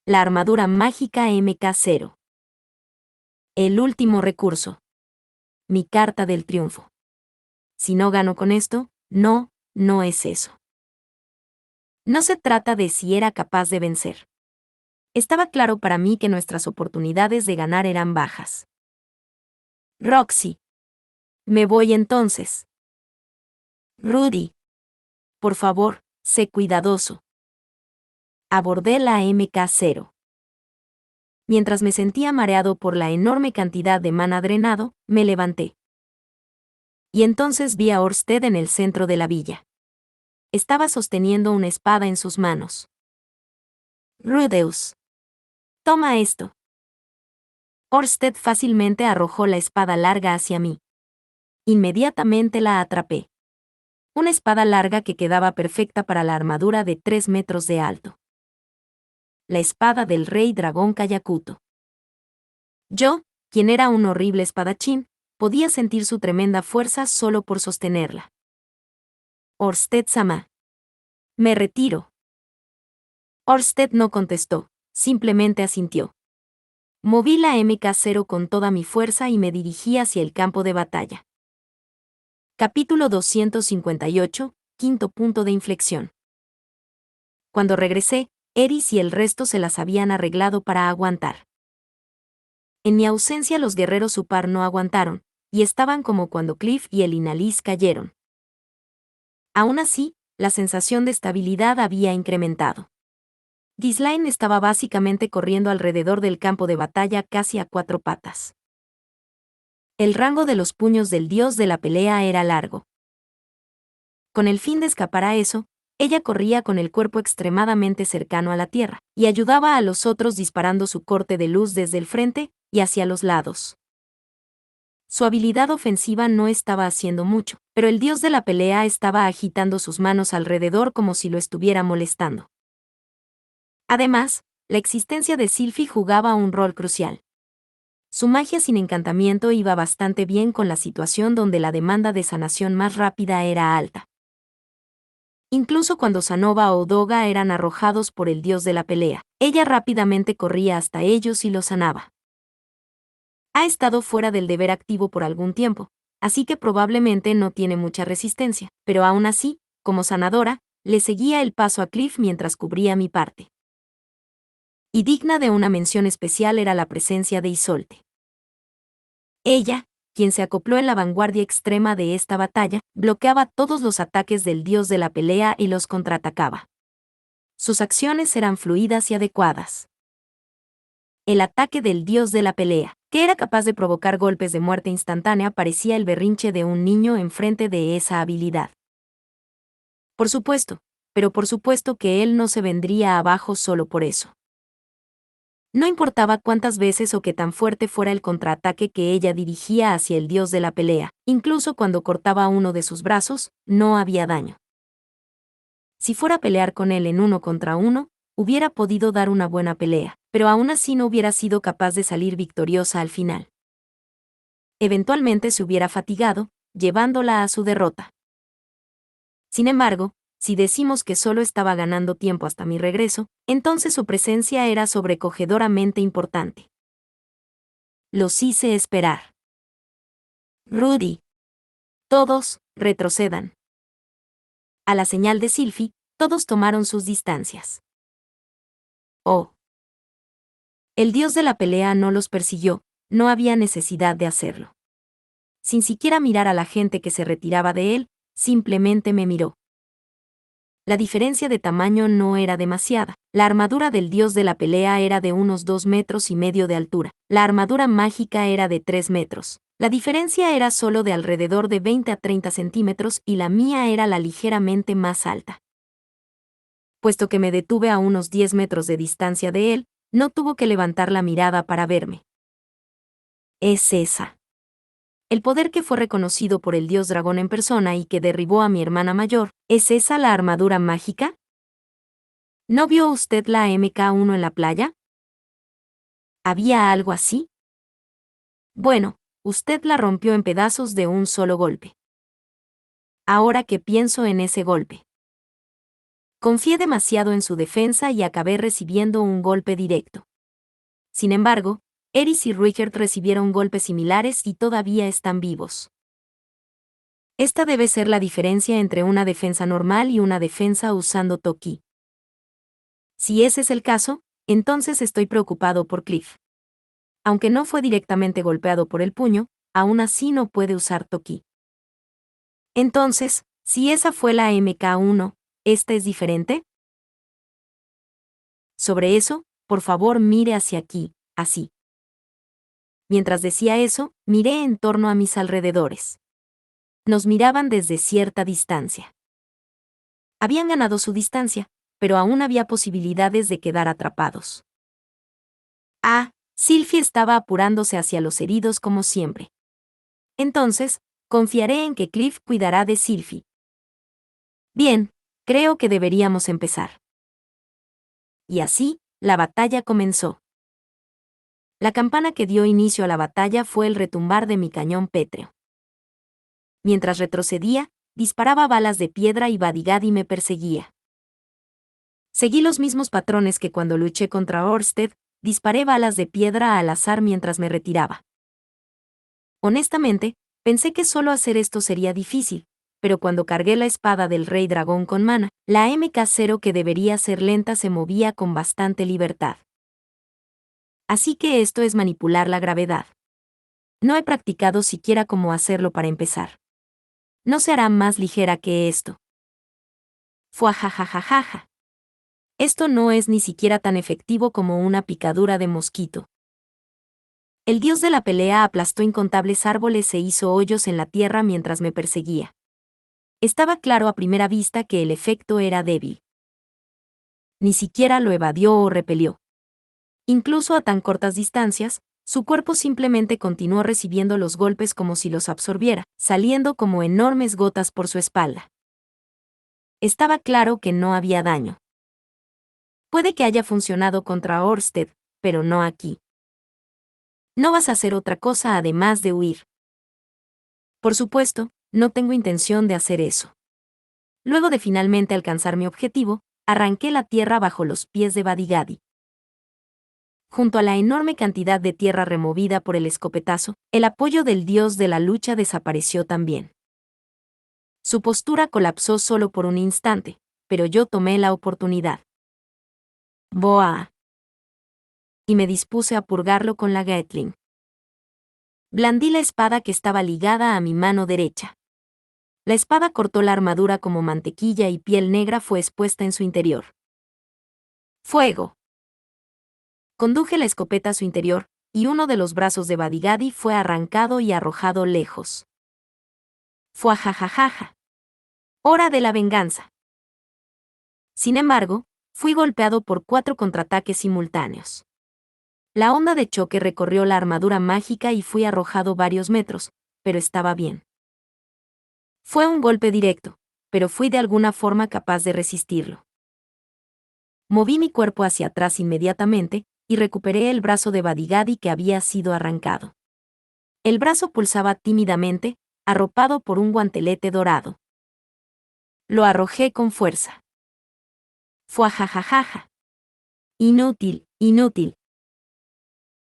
la armadura mágica Mk0. El último recurso. Mi carta del triunfo. Si no gano con esto, no es eso. No se trata de si era capaz de vencer. Estaba claro para mí que nuestras oportunidades de ganar eran bajas. Roxy. Me voy entonces. Rudy. Por favor, sé cuidadoso. Abordé la Mk0. Mientras me sentía mareado por la enorme cantidad de mana drenado, me levanté. Y entonces vi a Orsted en el centro de la villa. Estaba sosteniendo una espada en sus manos. Rudeus. Toma esto. Orsted fácilmente arrojó la espada larga hacia mí. Inmediatamente la atrapé. Una espada larga que quedaba perfecta para la armadura de 3 metros de alto. La espada del rey dragón Kayakuto. Yo, quien era un horrible espadachín, podía sentir su tremenda fuerza solo por sostenerla. Orsted-sama. Me retiro. Orsted no contestó, simplemente asintió. Moví la Mk0 con toda mi fuerza y me dirigí hacia el campo de batalla. Capítulo 258, quinto punto de inflexión. Cuando regresé, Eris y el resto se las habían arreglado para aguantar. En mi ausencia los guerreros Supar no aguantaron, y estaban como cuando Cliff y el Inalis cayeron. Aún así, la sensación de estabilidad había incrementado. Ghislaine estaba básicamente corriendo alrededor del campo de batalla casi a 4 patas. El rango de los puños del dios de la pelea era largo. Con el fin de escapar a eso, ella corría con el cuerpo extremadamente cercano a la tierra, y ayudaba a los otros disparando su corte de luz desde el frente y hacia los lados. Su habilidad ofensiva no estaba haciendo mucho, pero el dios de la pelea estaba agitando sus manos alrededor como si lo estuviera molestando. Además, la existencia de Sylphie jugaba un rol crucial. Su magia sin encantamiento iba bastante bien con la situación donde la demanda de sanación más rápida era alta. Incluso cuando Sanova o Doga eran arrojados por el dios de la pelea, ella rápidamente corría hasta ellos y los sanaba. Ha estado fuera del deber activo por algún tiempo, así que probablemente no tiene mucha resistencia, pero aún así, como sanadora, le seguía el paso a Cliff mientras cubría mi parte. Y digna de una mención especial era la presencia de Isolde. Ella, quien se acopló en la vanguardia extrema de esta batalla, bloqueaba todos los ataques del dios de la pelea y los contraatacaba. Sus acciones eran fluidas y adecuadas. El ataque del dios de la pelea, que era capaz de provocar golpes de muerte instantánea, parecía el berrinche de un niño enfrente de esa habilidad. Por supuesto que él no se vendría abajo solo por eso. No importaba cuántas veces o qué tan fuerte fuera el contraataque que ella dirigía hacia el dios de la pelea, incluso cuando cortaba uno de sus brazos, no había daño. Si fuera a pelear con él en 1 contra 1, hubiera podido dar una buena pelea, pero aún así no hubiera sido capaz de salir victoriosa al final. Eventualmente se hubiera fatigado, llevándola a su derrota. Sin embargo, si decimos que solo estaba ganando tiempo hasta mi regreso, entonces su presencia era sobrecogedoramente importante. Los hice esperar. Rudy. Todos, retrocedan. A la señal de Sylphie, todos tomaron sus distancias. Oh. El dios de la pelea no los persiguió, no había necesidad de hacerlo. Sin siquiera mirar a la gente que se retiraba de él, simplemente me miró. La diferencia de tamaño no era demasiada. La armadura del dios de la pelea era de unos 2,5 metros de altura. La armadura mágica era de 3 metros. La diferencia era solo de alrededor de 20 a 30 centímetros y la mía era la ligeramente más alta. Puesto que me detuve a unos 10 metros de distancia de él, no tuvo que levantar la mirada para verme. Es esa. El poder que fue reconocido por el dios dragón en persona y que derribó a mi hermana mayor, ¿es esa la armadura mágica? ¿No vio usted la MK1 en la playa? ¿Había algo así? Bueno, usted la rompió en pedazos de un solo golpe. Ahora que pienso en ese golpe. Confié demasiado en su defensa y acabé recibiendo un golpe directo. Sin embargo, Eris y Richard recibieron golpes similares y todavía están vivos. Esta debe ser la diferencia entre una defensa normal y una defensa usando Toki. Si ese es el caso, entonces estoy preocupado por Cliff. Aunque no fue directamente golpeado por el puño, aún así no puede usar Toki. Entonces, si esa fue la MK1, ¿esta es diferente? Sobre eso, por favor mire hacia aquí, así. Mientras decía eso, miré en torno a mis alrededores. Nos miraban desde cierta distancia. Habían ganado su distancia, pero aún había posibilidades de quedar atrapados. Sylvie estaba apurándose hacia los heridos como siempre. Entonces, confiaré en que Cliff cuidará de Sylvie. Bien, creo que deberíamos empezar. Y así, la batalla comenzó. La campana que dio inicio a la batalla fue el retumbar de mi cañón pétreo. Mientras retrocedía, disparaba balas de piedra y Badigadi me perseguía. Seguí los mismos patrones que cuando luché contra Orsted, disparé balas de piedra al azar mientras me retiraba. Honestamente, pensé que solo hacer esto sería difícil, pero cuando cargué la espada del Rey Dragón con mana, la MK0 que debería ser lenta se movía con bastante libertad. Así que esto es manipular la gravedad. No he practicado siquiera cómo hacerlo para empezar. No se hará más ligera que esto. Fuajajajajaja. Esto no es ni siquiera tan efectivo como una picadura de mosquito. El dios de la pelea aplastó incontables árboles e hizo hoyos en la tierra mientras me perseguía. Estaba claro a primera vista que el efecto era débil. Ni siquiera lo evadió o repelió. Incluso a tan cortas distancias, su cuerpo simplemente continuó recibiendo los golpes como si los absorbiera, saliendo como enormes gotas por su espalda. Estaba claro que no había daño. Puede que haya funcionado contra Orsted, pero no aquí. No vas a hacer otra cosa además de huir. Por supuesto, no tengo intención de hacer eso. Luego de finalmente alcanzar mi objetivo, arranqué la tierra bajo los pies de Badigadi. Junto a la enorme cantidad de tierra removida por el escopetazo, el apoyo del dios de la lucha desapareció también. Su postura colapsó solo por un instante, pero yo tomé la oportunidad. ¡Boa! Y me dispuse a purgarlo con la Gatling. Blandí la espada que estaba ligada a mi mano derecha. La espada cortó la armadura como mantequilla y piel negra fue expuesta en su interior. ¡Fuego! Conduje la escopeta a su interior, y uno de los brazos de Badigadi fue arrancado y arrojado lejos. ¡Fuajajajaja! ¡Hora de la venganza! Sin embargo, fui golpeado por 4 contraataques simultáneos. La onda de choque recorrió la armadura mágica y fui arrojado varios metros, pero estaba bien. Fue un golpe directo, pero fui de alguna forma capaz de resistirlo. Moví mi cuerpo hacia atrás inmediatamente, y recuperé el brazo de Badigadi que había sido arrancado. El brazo pulsaba tímidamente, arropado por un guantelete dorado. Lo arrojé con fuerza. Fuajajajaja. Inútil, inútil.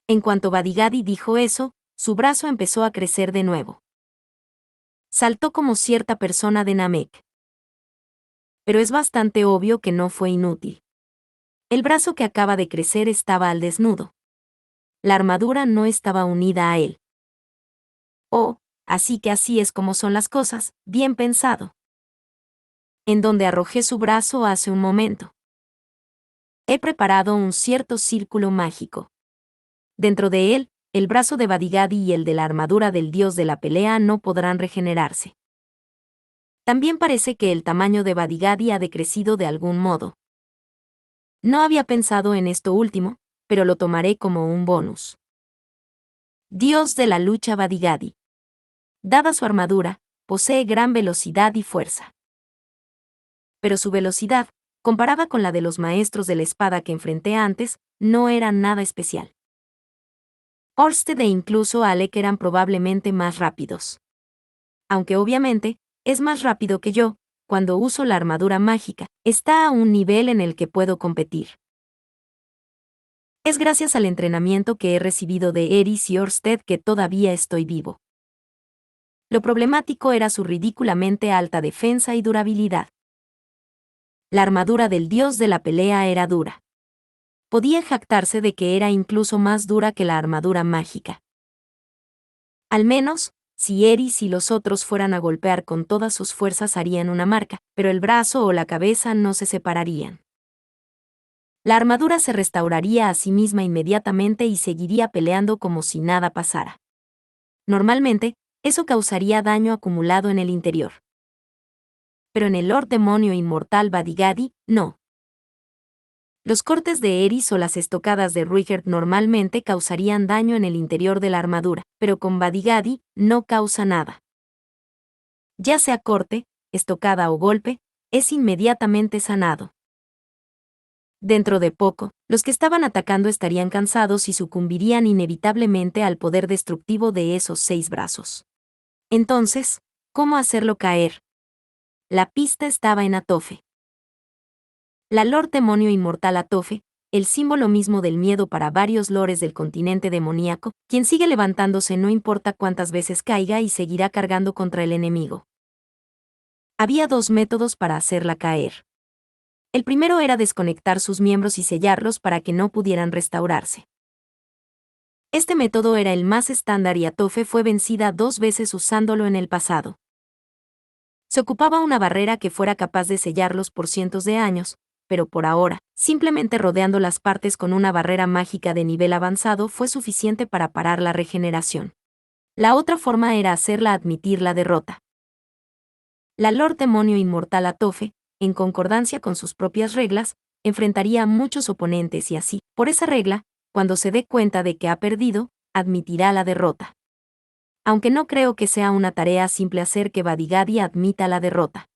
En cuanto Badigadi dijo eso, su brazo empezó a crecer de nuevo. Saltó como cierta persona de Namek. Pero es bastante obvio que no fue inútil. El brazo que acaba de crecer estaba al desnudo. La armadura no estaba unida a él. Oh, así que así es como son las cosas, bien pensado. en donde arrojé su brazo hace un momento. He preparado un cierto círculo mágico. Dentro de él, el brazo de Badigadi y el de la armadura del dios de la pelea no podrán regenerarse. También parece que el tamaño de Badigadi ha decrecido de algún modo. No había pensado en esto último, pero lo tomaré como un bonus. Dios de la lucha Badigadi. Dada su armadura, posee gran velocidad y fuerza. Pero su velocidad, comparada con la de los maestros de la espada que enfrenté antes, no era nada especial. Orsted e incluso Alec eran probablemente más rápidos. Aunque obviamente, es más rápido que yo, cuando uso la armadura mágica, está a un nivel en el que puedo competir. Es gracias al entrenamiento que he recibido de Eris y Orsted que todavía estoy vivo. Lo problemático era su ridículamente alta defensa y durabilidad. La armadura del dios de la pelea era dura. Podía jactarse de que era incluso más dura que la armadura mágica. Al menos, si Eris y los otros fueran a golpear con todas sus fuerzas harían una marca, pero el brazo o la cabeza no se separarían. La armadura se restauraría a sí misma inmediatamente y seguiría peleando como si nada pasara. Normalmente, eso causaría daño acumulado en el interior. Pero en el Lord Demonio Inmortal Badigadi, no. Los cortes de Eris o las estocadas de Ruigerd normalmente causarían daño en el interior de la armadura, pero con Badigadi no causa nada. Ya sea corte, estocada o golpe, es inmediatamente sanado. Dentro de poco, los que estaban atacando estarían cansados y sucumbirían inevitablemente al poder destructivo de esos 6 brazos. Entonces, ¿cómo hacerlo caer? La pista estaba en Atofe. La Lord Demonio Inmortal Atofe, el símbolo mismo del miedo para varios lores del continente demoníaco, quien sigue levantándose no importa cuántas veces caiga y seguirá cargando contra el enemigo. Había 2 métodos para hacerla caer. El primero era desconectar sus miembros y sellarlos para que no pudieran restaurarse. Este método era el más estándar y Atofe fue vencida 2 veces usándolo en el pasado. Se ocupaba una barrera que fuera capaz de sellarlos por cientos de años, pero por ahora, simplemente rodeando las partes con una barrera mágica de nivel avanzado fue suficiente para parar la regeneración. La otra forma era hacerla admitir la derrota. La Lord Demonio Inmortal Atofe, en concordancia con sus propias reglas, enfrentaría a muchos oponentes y así, por esa regla, cuando se dé cuenta de que ha perdido, admitirá la derrota. Aunque no creo que sea una tarea simple hacer que Badigadi admita la derrota.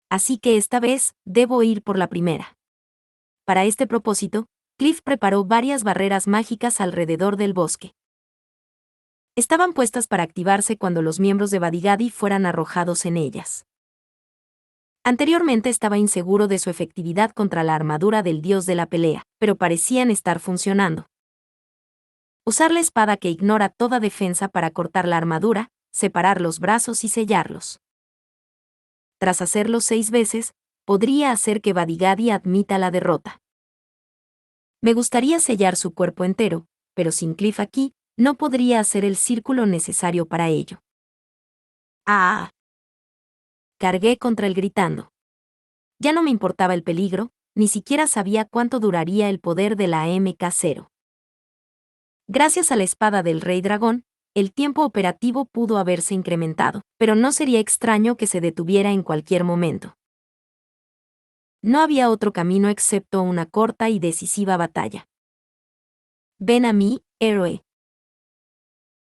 Así que esta vez, debo ir por la primera. Para este propósito, Cliff preparó varias barreras mágicas alrededor del bosque. Estaban puestas para activarse cuando los miembros de Badigadi fueran arrojados en ellas. Anteriormente estaba inseguro de su efectividad contra la armadura del dios de la pelea, pero parecían estar funcionando. Usar la espada que ignora toda defensa para cortar la armadura, separar los brazos y sellarlos. Tras hacerlo 6 veces, podría hacer que Badigadi admita la derrota. Me gustaría sellar su cuerpo entero, pero sin Cliff aquí, no podría hacer el círculo necesario para ello. ¡Ah! Cargué contra él gritando. Ya no me importaba el peligro, ni siquiera sabía cuánto duraría el poder de la MK0. Gracias a la espada del Rey Dragón, el tiempo operativo pudo haberse incrementado, pero no sería extraño que se detuviera en cualquier momento. No había otro camino excepto una corta y decisiva batalla. Ven a mí, héroe.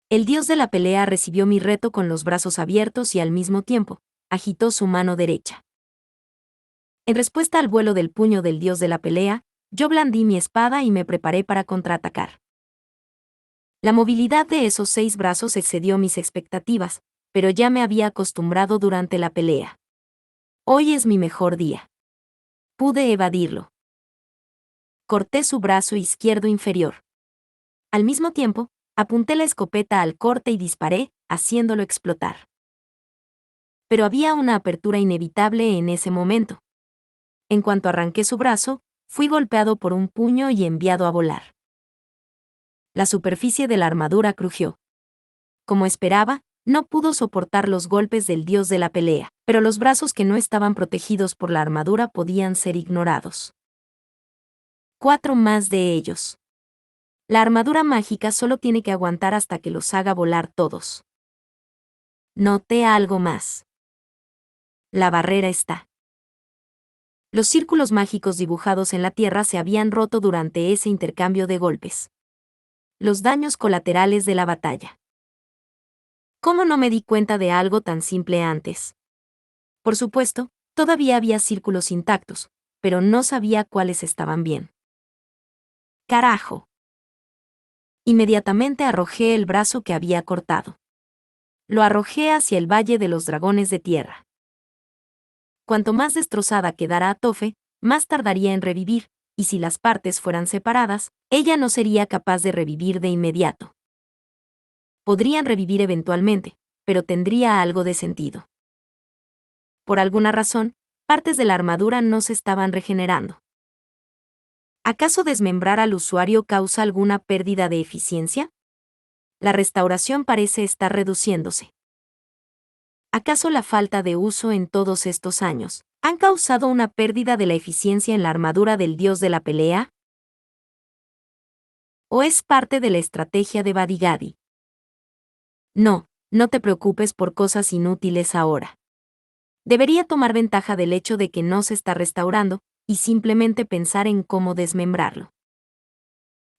El dios de la pelea recibió mi reto con los brazos abiertos y al mismo tiempo, agitó su mano derecha. En respuesta al vuelo del puño del dios de la pelea, yo blandí mi espada y me preparé para contraatacar. La movilidad de esos 6 brazos excedió mis expectativas, pero ya me había acostumbrado durante la pelea. Hoy es mi mejor día. Pude evadirlo. Corté su brazo izquierdo inferior. Al mismo tiempo, apunté la escopeta al corte y disparé, haciéndolo explotar. Pero había una apertura inevitable en ese momento. En cuanto arranqué su brazo, fui golpeado por un puño y enviado a volar. La superficie de la armadura crujió. Como esperaba, No pudo soportar los golpes del dios de la pelea, pero los brazos que no estaban protegidos por la armadura podían ser ignorados. 4 más de ellos. La armadura mágica solo tiene que aguantar hasta que los haga volar todos. Noté algo más. La barrera está. Los círculos mágicos dibujados en la tierra se habían roto durante ese intercambio de golpes. Los daños colaterales de la batalla. ¿Cómo no me di cuenta de algo tan simple antes? Por supuesto, todavía había círculos intactos, pero no sabía cuáles estaban bien. ¡Carajo! Inmediatamente arrojé el brazo que había cortado. Lo arrojé hacia el Valle de los Dragones de Tierra. Cuanto más destrozada quedara Atofe, más tardaría en revivir, y si las partes fueran separadas, ella no sería capaz de revivir de inmediato. Podrían revivir eventualmente, pero tendría algo de sentido. Por alguna razón, partes de la armadura no se estaban regenerando. ¿Acaso desmembrar al usuario causa alguna pérdida de eficiencia? La restauración parece estar reduciéndose. ¿Acaso la falta de uso en todos estos años han causado una pérdida de la eficiencia en la armadura del dios de la pelea? ¿O es parte de la estrategia de Badigadi? No, no te preocupes por cosas inútiles ahora. Debería tomar ventaja del hecho de que no se está restaurando, y simplemente pensar en cómo desmembrarlo.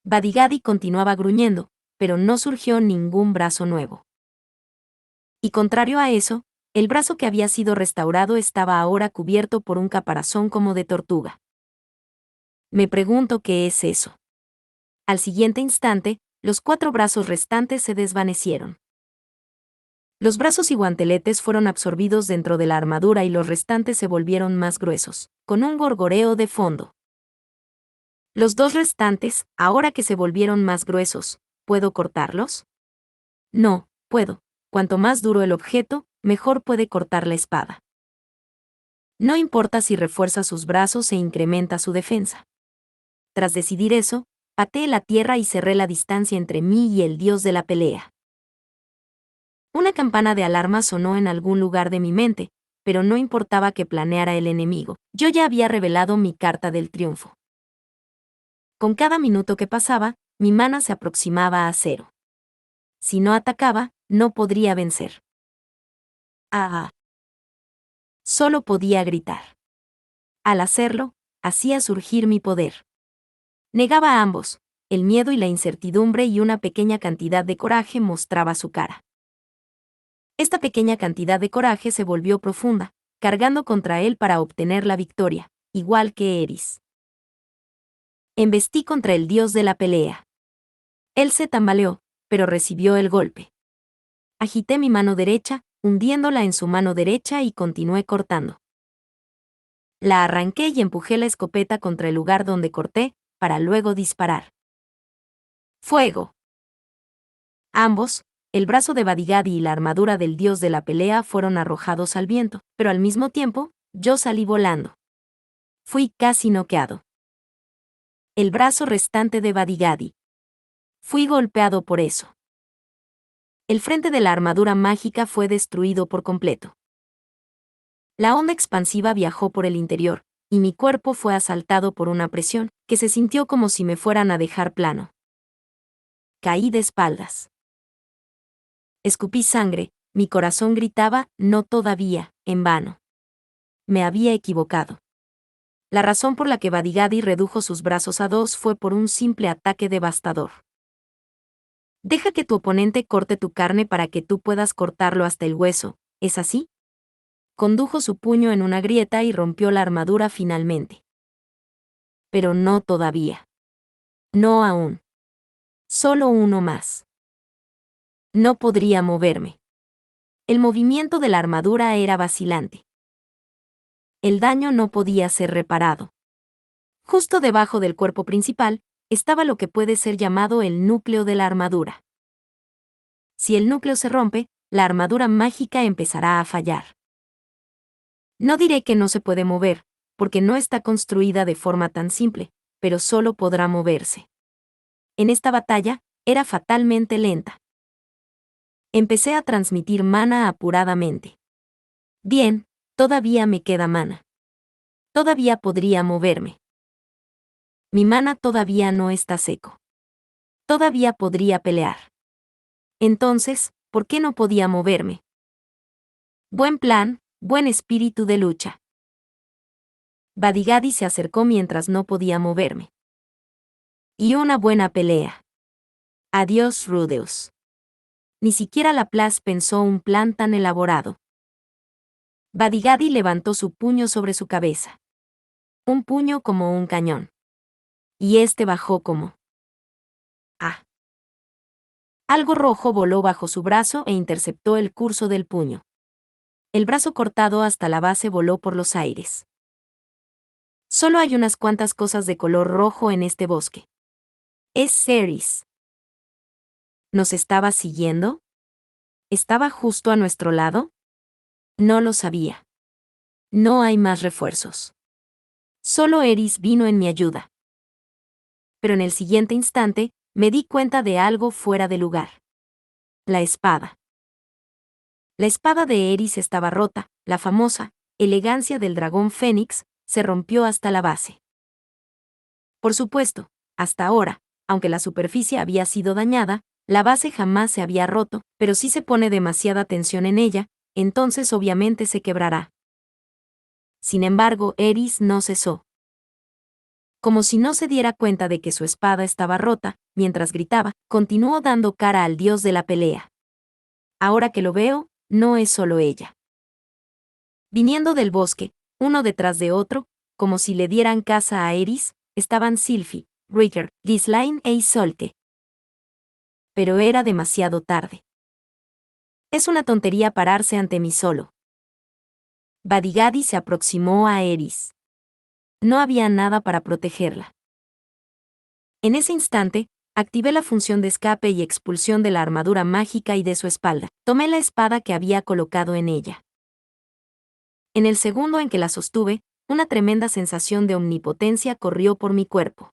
Badigadi continuaba gruñendo, pero no surgió ningún brazo nuevo. Y contrario a eso, el brazo que había sido restaurado estaba ahora cubierto por un caparazón como de tortuga. Me pregunto qué es eso. Al siguiente instante, los 4 brazos restantes se desvanecieron. Los brazos y guanteletes fueron absorbidos dentro de la armadura y los restantes se volvieron más gruesos, con un gorgoreo de fondo. Los 2 restantes, ahora que se volvieron más gruesos, ¿puedo cortarlos? No, puedo. Cuanto más duro el objeto, mejor puede cortar la espada. No importa si refuerza sus brazos e incrementa su defensa. Tras decidir eso, pateé la tierra y cerré la distancia entre mí y el dios de la pelea. Una campana de alarma sonó en algún lugar de mi mente, pero no importaba que planeara el enemigo, yo ya había revelado mi carta del triunfo. Con cada minuto que pasaba, mi mana se aproximaba a 0. Si no atacaba, no podría vencer. ¡Ah! Solo podía gritar. Al hacerlo, hacía surgir mi poder. Negaba a ambos, el miedo y la incertidumbre, y una pequeña cantidad de coraje mostraba su cara. Esta pequeña cantidad de coraje se volvió profunda, cargando contra él para obtener la victoria, igual que Eris. Embestí contra el dios de la pelea. Él se tambaleó, pero recibió el golpe. Agité mi mano derecha, hundiéndola en su mano derecha, y continué cortando. La arranqué y empujé la escopeta contra el lugar donde corté, para luego disparar. ¡Fuego! Ambos, el brazo de Badigadi y la armadura del dios de la pelea, fueron arrojados al viento, pero al mismo tiempo, yo salí volando. Fui casi noqueado. El brazo restante de Badigadi. Fui golpeado por eso. El frente de la armadura mágica fue destruido por completo. La onda expansiva viajó por el interior, y mi cuerpo fue asaltado por una presión, que se sintió como si me fueran a dejar plano. Caí de espaldas. Escupí sangre, mi corazón gritaba, no todavía, en vano. Me había equivocado. La razón por la que Badigadi redujo sus brazos a 2 fue por un simple ataque devastador. Deja que tu oponente corte tu carne para que tú puedas cortarlo hasta el hueso, ¿es así? Condujo su puño en una grieta y rompió la armadura finalmente. Pero no todavía. No aún. Solo uno más. No podría moverme. El movimiento de la armadura era vacilante. El daño no podía ser reparado. Justo debajo del cuerpo principal, estaba lo que puede ser llamado el núcleo de la armadura. Si el núcleo se rompe, la armadura mágica empezará a fallar. No diré que no se puede mover, porque no está construida de forma tan simple, pero solo podrá moverse. En esta batalla, era fatalmente lenta. Empecé a transmitir mana apuradamente. Bien, todavía me queda mana. Todavía podría moverme. Mi mana todavía no está seco. Todavía podría pelear. Entonces, ¿por qué no podía moverme? Buen plan, buen espíritu de lucha. Badigadi se acercó mientras no podía moverme. Y una buena pelea. Adiós, Rudeus. Ni siquiera Laplace pensó un plan tan elaborado. Badigadi levantó su puño sobre su cabeza. Un puño como un cañón. Y este bajó como... ¡Ah! Algo rojo voló bajo su brazo e interceptó el curso del puño. El brazo cortado hasta la base voló por los aires. Solo hay unas cuantas cosas de color rojo en este bosque. Es Ceres. ¿Nos estaba siguiendo? ¿Estaba justo a nuestro lado? No lo sabía. No hay más refuerzos. Solo Eris vino en mi ayuda. Pero en el siguiente instante, me di cuenta de algo fuera de lugar. La espada. La espada de Eris estaba rota, la famosa elegancia del dragón Fénix se rompió hasta la base. Por supuesto, hasta ahora, aunque la superficie había sido dañada, la base jamás se había roto, pero si se pone demasiada tensión en ella, entonces obviamente se quebrará. Sin embargo, Eris no cesó. Como si no se diera cuenta de que su espada estaba rota, mientras gritaba, continuó dando cara al dios de la pelea. Ahora que lo veo, no es solo ella. Viniendo del bosque, uno detrás de otro, como si le dieran caza a Eris, estaban Sylphie, Ricker, Ghislaine e Isolde. Pero era demasiado tarde. Es una tontería pararse ante mí solo. Badigadi se aproximó a Eris. No había nada para protegerla. En ese instante, activé la función de escape y expulsión de la armadura mágica y de su espalda. Tomé la espada que había colocado en ella. En el segundo en que la sostuve, una tremenda sensación de omnipotencia corrió por mi cuerpo.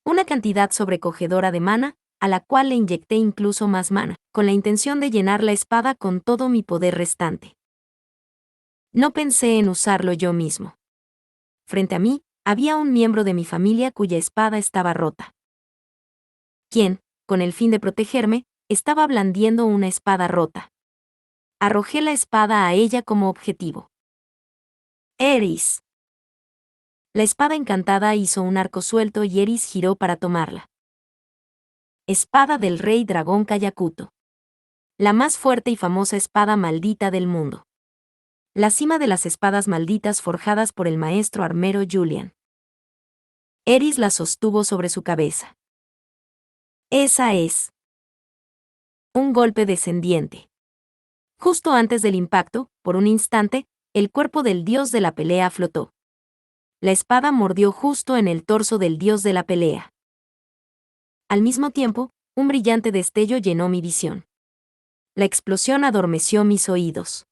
Una cantidad sobrecogedora de mana, a la cual le inyecté incluso más mana, con la intención de llenar la espada con todo mi poder restante. No pensé en usarlo yo mismo. Frente a mí, había un miembro de mi familia cuya espada estaba rota. Quien, con el fin de protegerme, estaba blandiendo una espada rota. Arrojé la espada a ella como objetivo. Eris. La espada encantada hizo un arco suelto y Eris giró para tomarla. Espada del rey dragón Kayakuto. La más fuerte y famosa espada maldita del mundo. La cima de las espadas malditas forjadas por el maestro armero Julian. Eris la sostuvo sobre su cabeza. Esa es. Un golpe descendiente. Justo antes del impacto, por un instante, el cuerpo del dios de la pelea flotó. La espada mordió justo en el torso del dios de la pelea. Al mismo tiempo, un brillante destello llenó mi visión. La explosión adormeció mis oídos.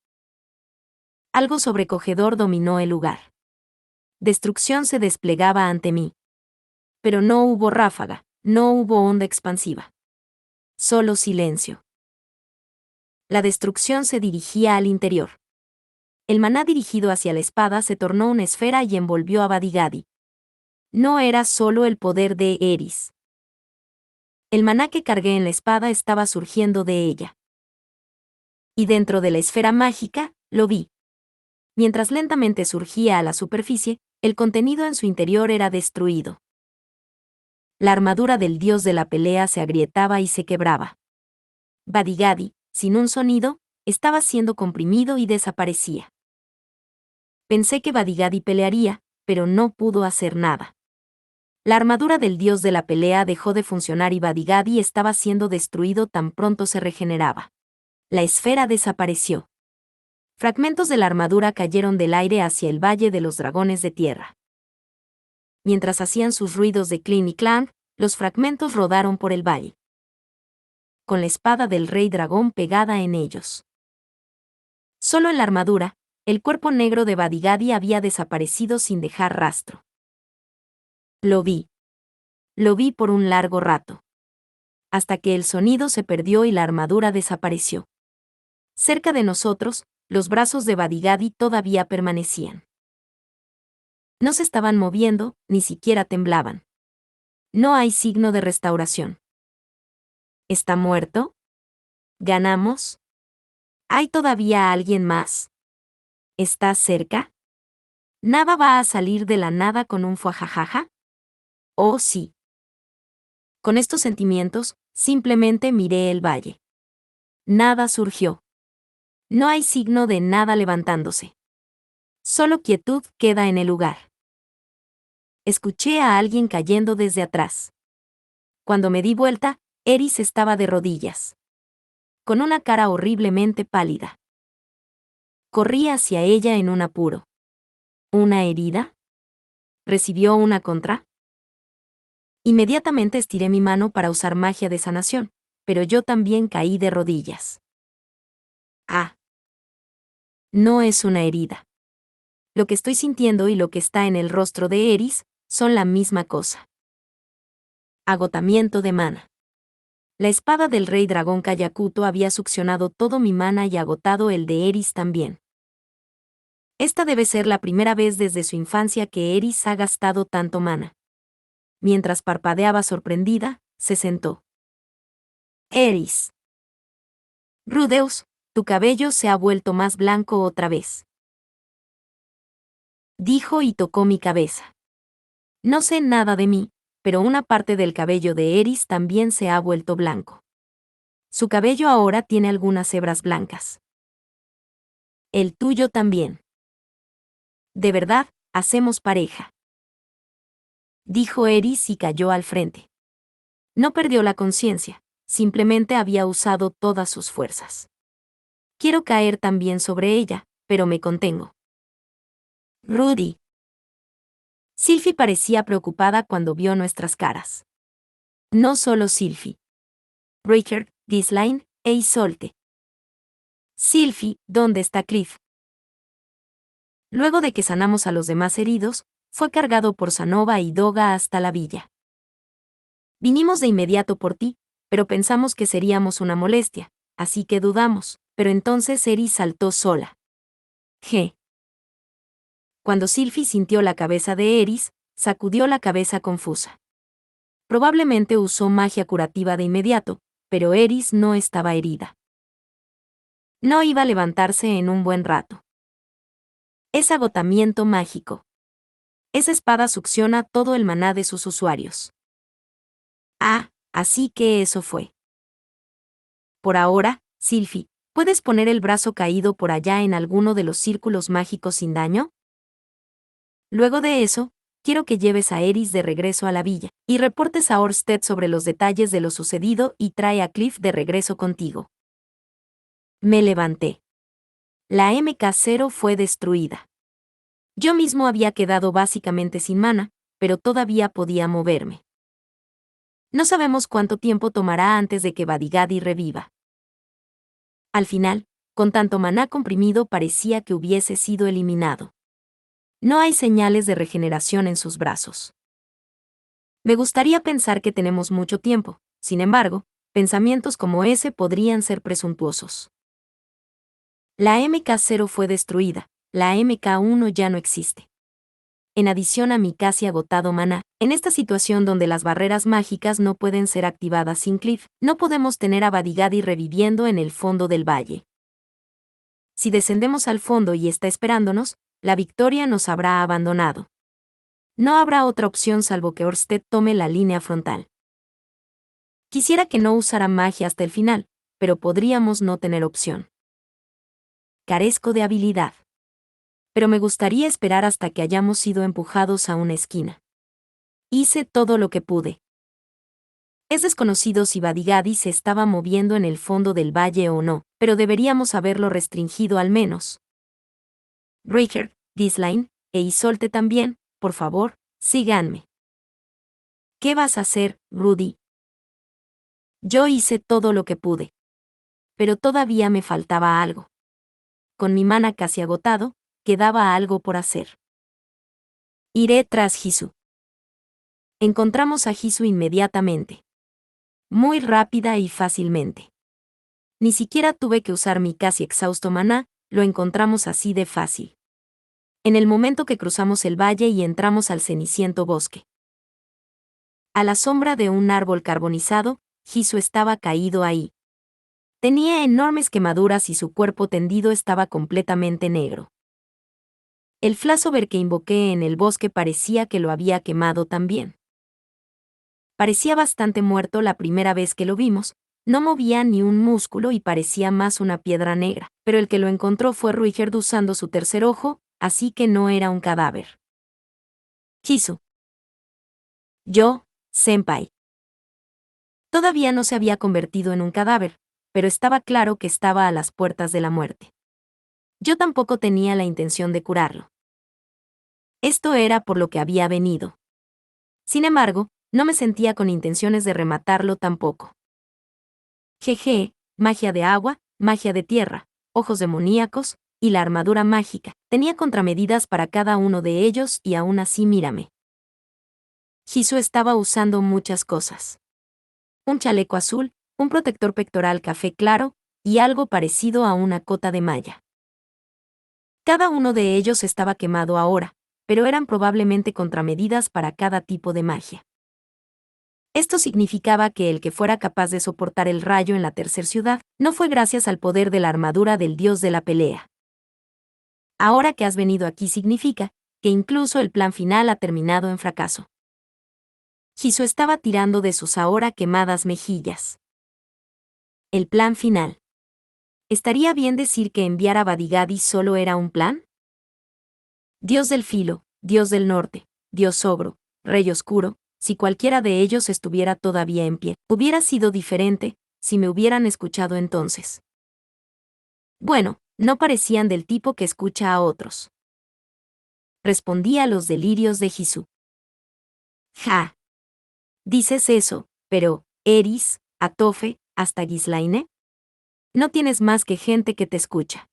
Algo sobrecogedor dominó el lugar. Destrucción se desplegaba ante mí. Pero no hubo ráfaga, no hubo onda expansiva. Solo silencio. La destrucción se dirigía al interior. El maná dirigido hacia la espada se tornó una esfera y envolvió a Badigadi. No era solo el poder de Eris. El maná que cargué en la espada estaba surgiendo de ella. Y dentro de la esfera mágica, lo vi. Mientras lentamente surgía a la superficie, el contenido en su interior era destruido. La armadura del dios de la pelea se agrietaba y se quebraba. Badigadi, sin un sonido, estaba siendo comprimido y desaparecía. Pensé que Badigadi pelearía, pero no pudo hacer nada. La armadura del dios de la pelea dejó de funcionar y Badigadi estaba siendo destruido tan pronto se regeneraba. La esfera desapareció. Fragmentos de la armadura cayeron del aire hacia el Valle de los Dragones de Tierra. Mientras hacían sus ruidos de clink y clank, los fragmentos rodaron por el valle, con la espada del rey dragón pegada en ellos. Solo en la armadura, el cuerpo negro de Badigadi había desaparecido sin dejar rastro. Lo vi. Lo vi por un largo rato. hasta que el sonido se perdió y la armadura desapareció. Cerca de nosotros, los brazos de Badigadi todavía permanecían. No se estaban moviendo, ni siquiera temblaban. No hay signo de restauración. ¿Está muerto? ¿Ganamos? ¿Hay todavía alguien más? ¿Está cerca? ¿Nada va a salir de la nada con un fuajajaja? Oh, sí. Con estos sentimientos, simplemente miré el valle. Nada surgió. No hay signo de nada levantándose. Solo quietud queda en el lugar. Escuché a alguien cayendo desde atrás. Cuando me di vuelta, Eris estaba de rodillas, con una cara horriblemente pálida. Corrí hacia ella en un apuro. ¿Una herida? ¿Recibió una contra? Inmediatamente estiré mi mano para usar magia de sanación, pero yo también caí de rodillas. Ah. No es una herida. Lo que estoy sintiendo y lo que está en el rostro de Eris son la misma cosa. Agotamiento de mana. La espada del rey dragón Kayakuto había succionado todo mi mana y agotado el de Eris también. Esta debe ser la primera vez desde su infancia que Eris ha gastado tanto mana. Mientras parpadeaba sorprendida, se sentó. Eris. Rudeus, tu cabello se ha vuelto más blanco otra vez. Dijo y tocó mi cabeza. No sé nada de mí, pero una parte del cabello de Eris también se ha vuelto blanco. Su cabello ahora tiene algunas hebras blancas. El tuyo también. De verdad, hacemos pareja. Dijo Eris y cayó al frente. No perdió la conciencia, simplemente había usado todas sus fuerzas. Quiero caer también sobre ella, pero me contengo. Rudy. Sylphie parecía preocupada cuando vio nuestras caras. No solo Sylphie. Richard, Ghislaine e Isolde. Sylphie, ¿dónde está Cliff? Luego de que sanamos a los demás heridos, fue cargado por Sanova y Doga hasta la villa. Vinimos de inmediato por ti, pero pensamos que seríamos una molestia, así que dudamos, pero entonces Eris saltó sola. G. Cuando Sylphie sintió la cabeza de Eris, sacudió la cabeza confusa. Probablemente usó magia curativa de inmediato, pero Eris no estaba herida. No iba a levantarse en un buen rato. Es agotamiento mágico. Esa espada succiona todo el maná de sus usuarios. Ah, así que eso fue. Por ahora, Sylphie, ¿puedes poner el brazo caído por allá en alguno de los círculos mágicos sin daño? Luego de eso, quiero que lleves a Eris de regreso a la villa, y reportes a Orsted sobre los detalles de lo sucedido y trae a Cliff de regreso contigo. Me levanté. La MK0 fue destruida. Yo mismo había quedado básicamente sin mana, pero todavía podía moverme. No sabemos cuánto tiempo tomará antes de que Badigadi reviva. Al final, con tanto maná comprimido parecía que hubiese sido eliminado. No hay señales de regeneración en sus brazos. Me gustaría pensar que tenemos mucho tiempo, sin embargo, pensamientos como ese podrían ser presuntuosos. La MK0 fue destruida, la MK1 ya no existe. En adición a mi casi agotado maná, en esta situación donde las barreras mágicas no pueden ser activadas sin Cliff, no podemos tener a Badigadi reviviendo en el fondo del valle. Si descendemos al fondo y está esperándonos, la victoria nos habrá abandonado. No habrá otra opción salvo que Orsted tome la línea frontal. Quisiera que no usara magia hasta el final, pero podríamos no tener opción. Carezco de habilidad. Pero me gustaría esperar hasta que hayamos sido empujados a una esquina. Hice todo lo que pude. Es desconocido si Badigadi se estaba moviendo en el fondo del valle o no, pero deberíamos haberlo restringido al menos. Richard, Ghislaine e Isolde también, por favor, síganme. ¿Qué vas a hacer, Rudy? Yo hice todo lo que pude. Pero todavía me faltaba algo. Con mi mana casi agotado, quedaba algo por hacer. Iré tras Hisu. Encontramos a Hisu inmediatamente. muy rápida y fácilmente. Ni siquiera tuve que usar mi casi exhausto maná, lo encontramos así de fácil. En el momento que cruzamos el valle y entramos al ceniciento bosque. A la sombra de un árbol carbonizado, Hisu estaba caído ahí. Tenía enormes quemaduras y su cuerpo tendido estaba completamente negro. El Flassover que invoqué en el bosque parecía que lo había quemado también. Parecía bastante muerto la primera vez que lo vimos, no movía ni un músculo y parecía más una piedra negra, pero el que lo encontró fue Ruigerd usando su tercer ojo, así que no era un cadáver. Hisu. Yo, senpai. Todavía no se había convertido en un cadáver, pero estaba claro que estaba a las puertas de la muerte. Yo tampoco tenía la intención de curarlo. Esto era por lo que había venido. Sin embargo, no me sentía con intenciones de rematarlo tampoco. Jeje, magia de agua, magia de tierra, ojos demoníacos, y la armadura mágica. Tenía contramedidas para cada uno de ellos y aún así mírame. Hisu estaba usando muchas cosas. Un chaleco azul, un protector pectoral café claro, y algo parecido a una cota de malla. Cada uno de ellos estaba quemado ahora, pero eran probablemente contramedidas para cada tipo de magia. Esto significaba que el que fuera capaz de soportar el rayo en la tercera ciudad, no fue gracias al poder de la armadura del dios de la pelea. Ahora que has venido aquí significa que incluso el plan final ha terminado en fracaso. Hisu estaba tirando de sus ahora quemadas mejillas. El plan final. ¿Estaría bien decir que enviar a Badigadi solo era un plan? Dios del filo, Dios del norte, Dios ogro, Rey oscuro, si cualquiera de ellos estuviera todavía en pie, hubiera sido diferente, si me hubieran escuchado entonces. Bueno, no parecían del tipo que escucha a otros. Respondí a los delirios de Hisu. Ja. Dices eso, pero, Eris, Atofe, hasta Ghislaine. No tienes más que gente que te escucha.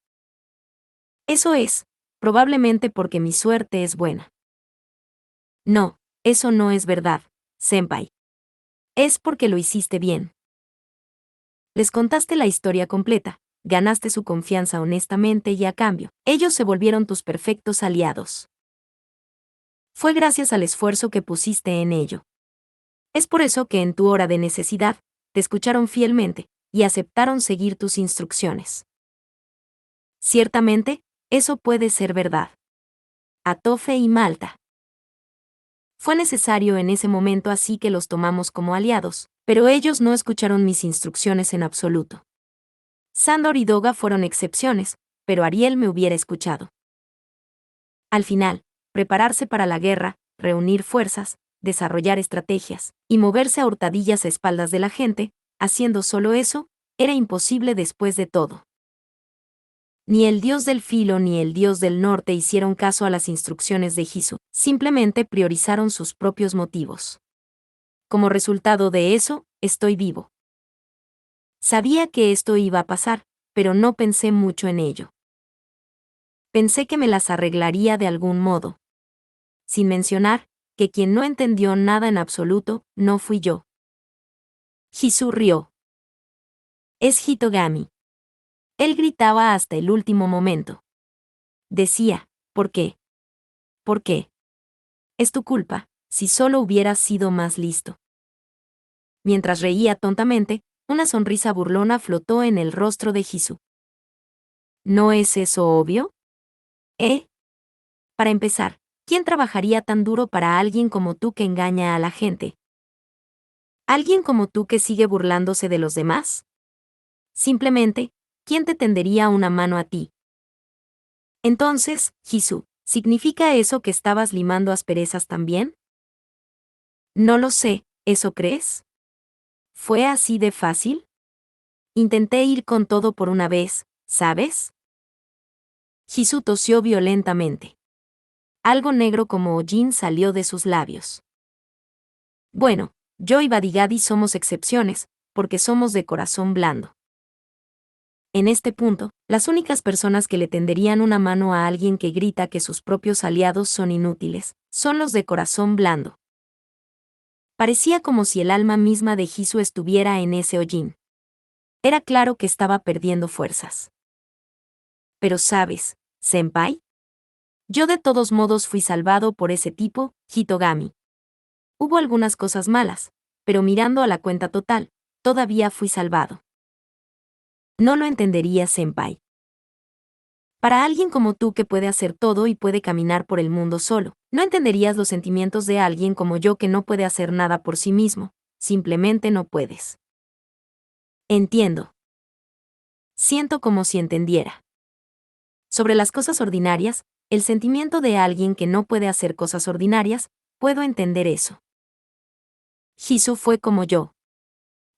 Eso es, probablemente porque mi suerte es buena. No, eso no es verdad, senpai. Es porque lo hiciste bien. Les contaste la historia completa, ganaste su confianza honestamente y a cambio, ellos se volvieron tus perfectos aliados. Fue gracias al esfuerzo que pusiste en ello. Es por eso que en tu hora de necesidad, te escucharon fielmente, y aceptaron seguir tus instrucciones. Ciertamente, eso puede ser verdad. Atofe y Malta. Fue necesario en ese momento así que los tomamos como aliados, pero ellos no escucharon mis instrucciones en absoluto. Sandor y Doga fueron excepciones, pero Ariel me hubiera escuchado. Al final, prepararse para la guerra, reunir fuerzas, desarrollar estrategias, y moverse a hurtadillas a espaldas de la gente, haciendo solo eso, era imposible después de todo. Ni el dios del filo ni el dios del norte hicieron caso a las instrucciones de Hisu, simplemente priorizaron sus propios motivos. Como resultado de eso, estoy vivo. Sabía que esto iba a pasar, pero no pensé mucho en ello. Pensé que me las arreglaría de algún modo. Sin mencionar, que quien no entendió nada en absoluto, no fui yo. Hisu rió. Es Hitogami. Él gritaba hasta el último momento. Decía, ¿por qué? ¿Por qué? Es tu culpa, si solo hubieras sido más listo. Mientras reía tontamente, una sonrisa burlona flotó en el rostro de Hisu. ¿No es eso obvio? Para empezar, ¿quién trabajaría tan duro para alguien como tú que engaña a la gente? ¿Alguien como tú que sigue burlándose de los demás? Simplemente, ¿quién te tendería una mano a ti? Entonces, Hisu, ¿significa eso que estabas limando asperezas también? No lo sé, ¿eso crees? ¿Fue así de fácil? Intenté ir con todo por una vez, ¿sabes? Hisu tosió violentamente. Algo negro como hollín salió de sus labios. Bueno, yo y Badigadi somos excepciones, porque somos de corazón blando. En este punto, las únicas personas que le tenderían una mano a alguien que grita que sus propios aliados son inútiles, son los de corazón blando. Parecía como si el alma misma de Hisu estuviera en ese hollín. Era claro que estaba perdiendo fuerzas. Pero sabes, senpai, yo de todos modos fui salvado por ese tipo, Hitogami. Hubo algunas cosas malas, pero mirando a la cuenta total, todavía fui salvado. No lo entendería, senpai. Para alguien como tú que puede hacer todo y puede caminar por el mundo solo, no entenderías los sentimientos de alguien como yo que no puede hacer nada por sí mismo, simplemente no puedes. Entiendo. Siento como si entendiera. Sobre las cosas ordinarias, el sentimiento de alguien que no puede hacer cosas ordinarias, puedo entender eso. Hisu fue como yo.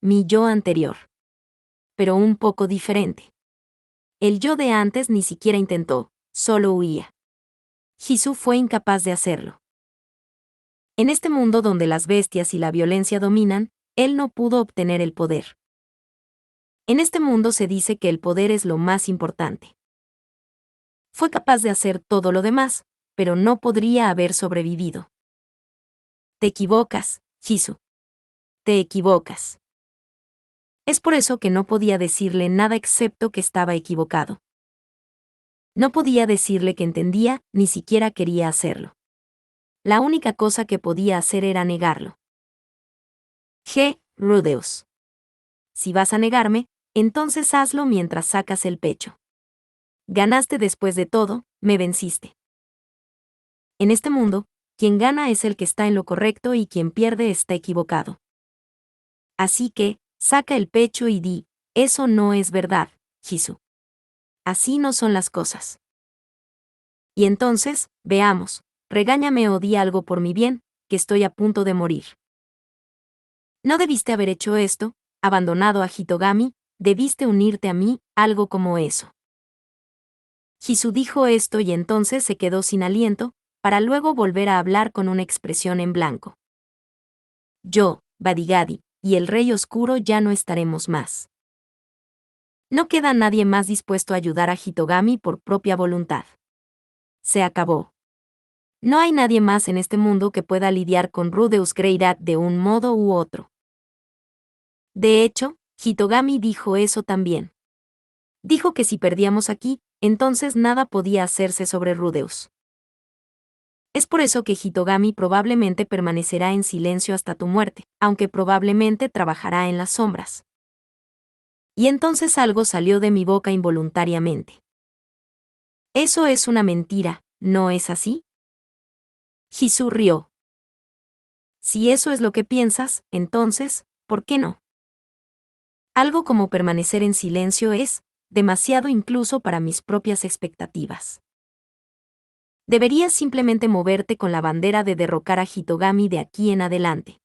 Mi yo anterior. Pero un poco diferente. El yo de antes ni siquiera intentó, solo huía. Hisu fue incapaz de hacerlo. En este mundo donde las bestias y la violencia dominan, él no pudo obtener el poder. En este mundo se dice que el poder es lo más importante. Fue capaz de hacer todo lo demás, pero no podría haber sobrevivido. Te equivocas, Hisu. Te equivocas. Es por eso que no podía decirle nada excepto que estaba equivocado. No podía decirle que entendía, ni siquiera quería hacerlo. La única cosa que podía hacer era negarlo. Rudeus. Si vas a negarme, entonces hazlo mientras sacas el pecho. Ganaste después de todo, me venciste. En este mundo, quien gana es el que está en lo correcto y quien pierde está equivocado. Así que, saca el pecho y di, eso no es verdad, Hisu. Así no son las cosas. Y entonces, veamos, regáñame o di algo por mi bien, que estoy a punto de morir. No debiste haber hecho esto, abandonado a Hitogami, debiste unirte a mí, algo como eso. Hisu dijo esto y entonces se quedó sin aliento, para luego volver a hablar con una expresión en blanco. Yo, Badigadi, y el Rey Oscuro ya no estaremos más. No queda nadie más dispuesto a ayudar a Hitogami por propia voluntad. Se acabó. No hay nadie más en este mundo que pueda lidiar con Rudeus Greyrat de un modo u otro. De hecho, Hitogami dijo eso también. Dijo que si perdíamos aquí, entonces nada podía hacerse sobre Rudeus. Es por eso que Hitogami probablemente permanecerá en silencio hasta tu muerte, aunque probablemente trabajará en las sombras. Y entonces algo salió de mi boca involuntariamente. Eso es una mentira, ¿no es así? Hisu rió. Si eso es lo que piensas, entonces, ¿por qué no? Algo como permanecer en silencio es demasiado incluso para mis propias expectativas. Deberías simplemente moverte con la bandera de derrocar a Hitogami de aquí en adelante.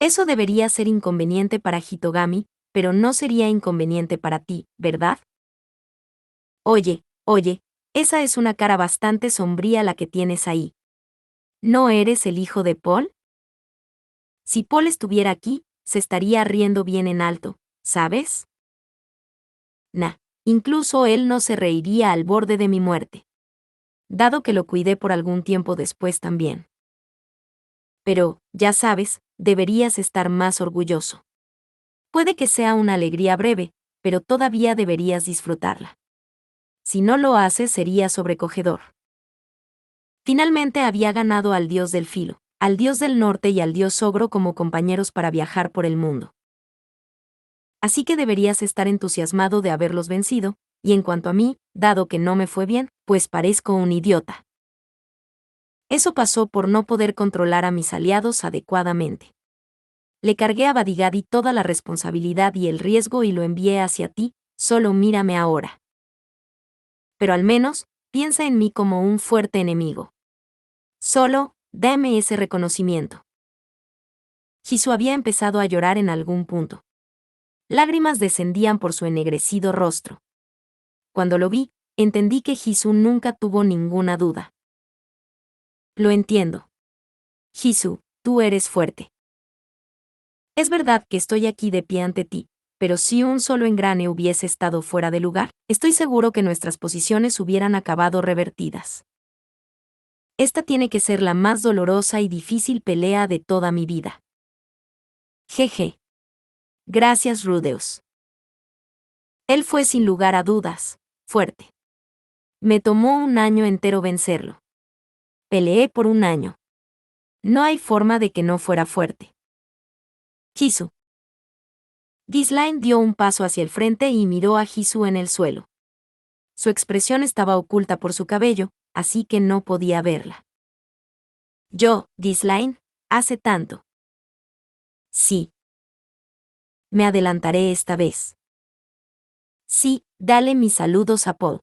Eso debería ser inconveniente para Hitogami, pero no sería inconveniente para ti, ¿verdad? Oye, esa es una cara bastante sombría la que tienes ahí. ¿No eres el hijo de Paul? Si Paul estuviera aquí, se estaría riendo bien en alto, ¿sabes? Incluso él no se reiría al borde de mi muerte. Dado que lo cuidé por algún tiempo después también. Pero, ya sabes, deberías estar más orgulloso. Puede que sea una alegría breve, pero todavía deberías disfrutarla. Si no lo haces sería sobrecogedor. Finalmente había ganado al dios del filo, al dios del norte y al dios ogro como compañeros para viajar por el mundo. Así que deberías estar entusiasmado de haberlos vencido, y en cuanto a mí, dado que no me fue bien, pues parezco un idiota. Eso pasó por no poder controlar a mis aliados adecuadamente. Le cargué a Badigadi toda la responsabilidad y el riesgo y lo envié hacia ti, solo mírame ahora. Pero al menos, piensa en mí como un fuerte enemigo. Solo, dame ese reconocimiento. Hisu había empezado a llorar en algún punto. Lágrimas descendían por su ennegrecido rostro. Cuando lo vi, entendí que Hisu nunca tuvo ninguna duda. Lo entiendo. Hisu, tú eres fuerte. Es verdad que estoy aquí de pie ante ti, pero si un solo engrane hubiese estado fuera de lugar, estoy seguro que nuestras posiciones hubieran acabado revertidas. Esta tiene que ser la más dolorosa y difícil pelea de toda mi vida. Jeje. Gracias, Rudeus. Él fue sin lugar a dudas, fuerte. Me tomó un año entero vencerlo. Peleé por un año. No hay forma de que no fuera fuerte. Hisu. Ghislaine dio un paso hacia el frente y miró a Hisu en el suelo. Su expresión estaba oculta por su cabello, así que no podía verla. Ghislaine, hace tanto. Sí. Me adelantaré esta vez. Sí, dale mis saludos a Paul.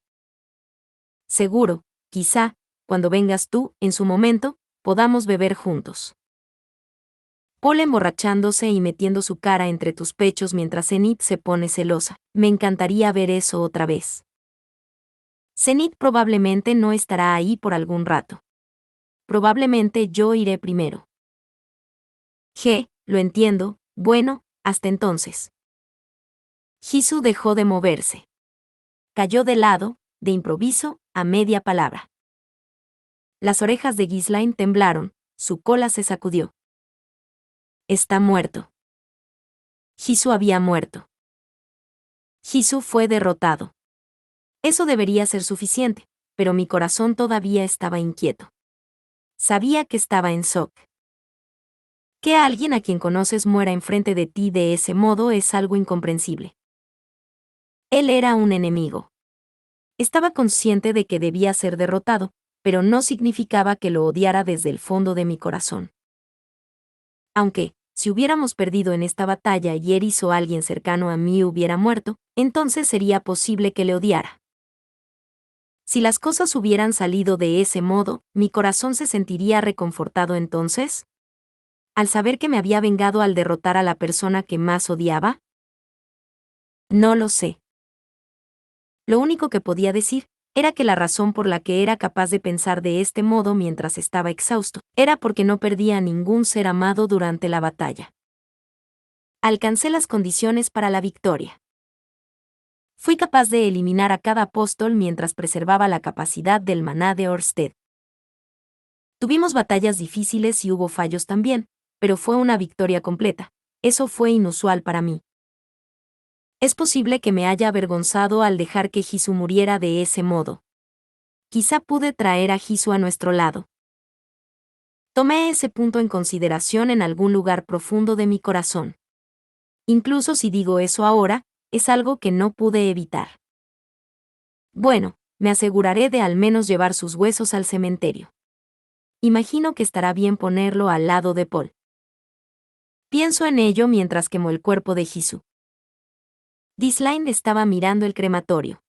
Seguro, quizá, cuando vengas tú, en su momento, podamos beber juntos. Paul emborrachándose y metiendo su cara entre tus pechos mientras Zenith se pone celosa. Me encantaría ver eso otra vez. Zenith probablemente no estará ahí por algún rato. Probablemente yo iré primero. Lo entiendo, bueno, hasta entonces. Hisu dejó de moverse. Cayó de lado, de improviso, a media palabra. Las orejas de Ghislaine temblaron, su cola se sacudió. Está muerto. Hisu había muerto. Hisu fue derrotado. Eso debería ser suficiente, pero mi corazón todavía estaba inquieto. Sabía que estaba en shock. Que alguien a quien conoces muera enfrente de ti de ese modo es algo incomprensible. Él era un enemigo. Estaba consciente de que debía ser derrotado, pero no significaba que lo odiara desde el fondo de mi corazón. Aunque, si hubiéramos perdido en esta batalla y Eris o alguien cercano a mí hubiera muerto, entonces sería posible que le odiara. Si las cosas hubieran salido de ese modo, ¿mi corazón se sentiría reconfortado entonces? ¿Al saber que me había vengado al derrotar a la persona que más odiaba? No lo sé. Lo único que podía decir era que la razón por la que era capaz de pensar de este modo mientras estaba exhausto era porque no perdía a ningún ser amado durante la batalla. Alcancé las condiciones para la victoria. Fui capaz de eliminar a cada apóstol mientras preservaba la capacidad del maná de Orsted. Tuvimos batallas difíciles y hubo fallos también, pero fue una victoria completa. Eso fue inusual para mí. Es posible que me haya avergonzado al dejar que Hisu muriera de ese modo. Quizá pude traer a Hisu a nuestro lado. Tomé ese punto en consideración en algún lugar profundo de mi corazón. Incluso si digo eso ahora, es algo que no pude evitar. Bueno, me aseguraré de al menos llevar sus huesos al cementerio. Imagino que estará bien ponerlo al lado de Paul. Pienso en ello mientras quemo el cuerpo de Hisu. Ghislaine estaba mirando el crematorio.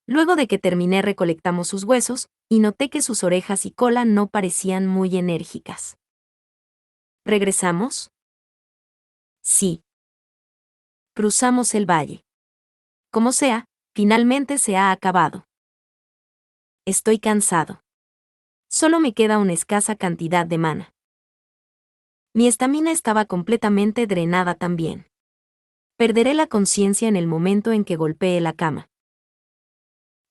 Luego de que terminé recolectamos sus huesos, y noté que sus orejas y cola no parecían muy enérgicas. ¿Regresamos? Sí. Cruzamos el valle. Como sea, finalmente se ha acabado. Estoy cansado. Solo me queda una escasa cantidad de mana. Mi estamina estaba completamente drenada también. Perderé la conciencia en el momento en que golpee la cama.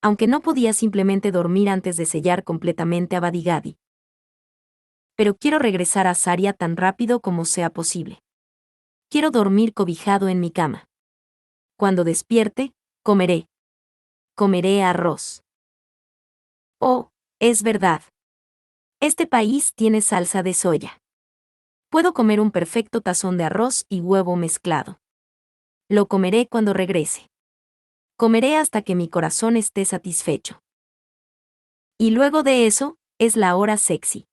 Aunque no podía simplemente dormir antes de sellar completamente a Badigadi. Pero quiero regresar a Saria tan rápido como sea posible. Quiero dormir cobijado en mi cama. Cuando despierte, comeré. Comeré arroz. Oh, es verdad. Este país tiene salsa de soya. Puedo comer un perfecto tazón de arroz y huevo mezclado. Lo comeré cuando regrese. Comeré hasta que mi corazón esté satisfecho. Y luego de eso, es la hora sexy.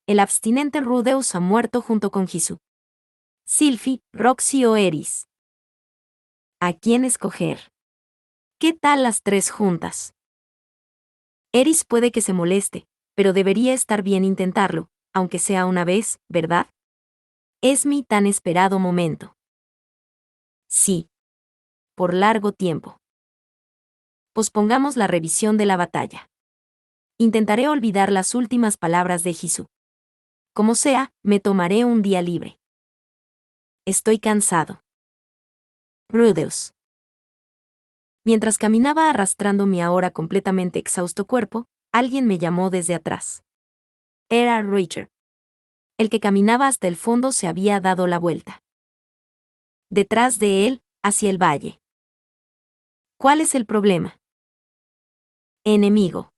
El abstinente Rudeus ha muerto junto con Hisu. Sylphie, Roxy o Eris. ¿A quién escoger? ¿Qué tal las tres juntas? Eris puede que se moleste, pero debería estar bien intentarlo, aunque sea una vez, ¿verdad? Es mi tan esperado momento. Sí. Por largo tiempo. Pospongamos la revisión de la batalla. Intentaré olvidar las últimas palabras de Hisu. Como sea, me tomaré un día libre. Estoy cansado. Rudeus. Mientras caminaba arrastrando mi ahora completamente exhausto cuerpo, alguien me llamó desde atrás. Era Richard. El que caminaba hasta el fondo se había dado la vuelta. Detrás de él, hacia el valle. ¿Cuál es el problema? Enemigo.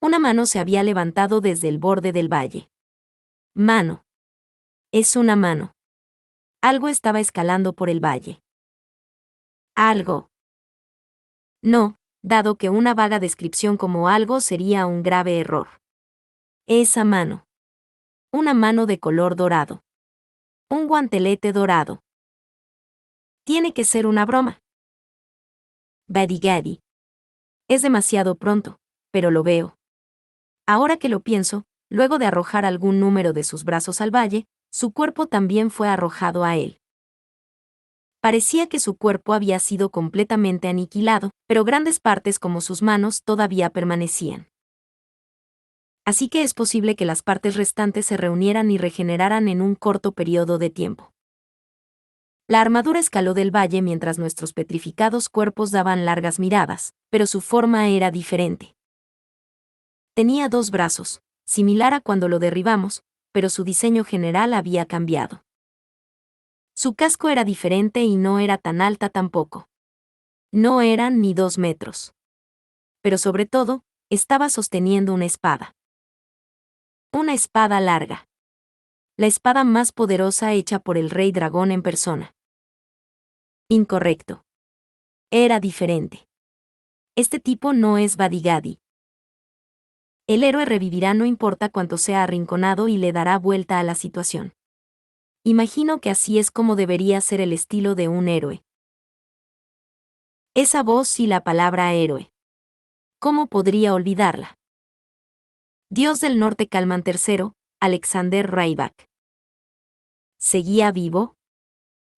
Una mano se había levantado desde el borde del valle. Mano. Es una mano. Algo estaba escalando por el valle. Algo. No, dado que una vaga descripción como algo sería un grave error. Esa mano. Una mano de color dorado. Un guantelete dorado. Tiene que ser una broma. Badigadi. Es demasiado pronto, pero lo veo. Ahora que lo pienso, luego de arrojar algún número de sus brazos al valle, su cuerpo también fue arrojado a él. Parecía que su cuerpo había sido completamente aniquilado, pero grandes partes como sus manos todavía permanecían. Así que es posible que las partes restantes se reunieran y regeneraran en un corto periodo de tiempo. La armadura escaló del valle mientras nuestros petrificados cuerpos daban largas miradas, pero su forma era diferente. Tenía 2 brazos, similar a cuando lo derribamos, pero su diseño general había cambiado. Su casco era diferente y no era tan alta tampoco. No eran ni 2 metros. Pero sobre todo, estaba sosteniendo una espada. Una espada larga. La espada más poderosa hecha por el rey dragón en persona. Incorrecto. Era diferente. Este tipo no es Badigadi. El héroe revivirá no importa cuánto sea arrinconado y le dará vuelta a la situación. Imagino que así es como debería ser el estilo de un héroe. Esa voz y la palabra héroe. ¿Cómo podría olvidarla? Dios del Norte Kalman III, Alexander Rybak. ¿Seguía vivo?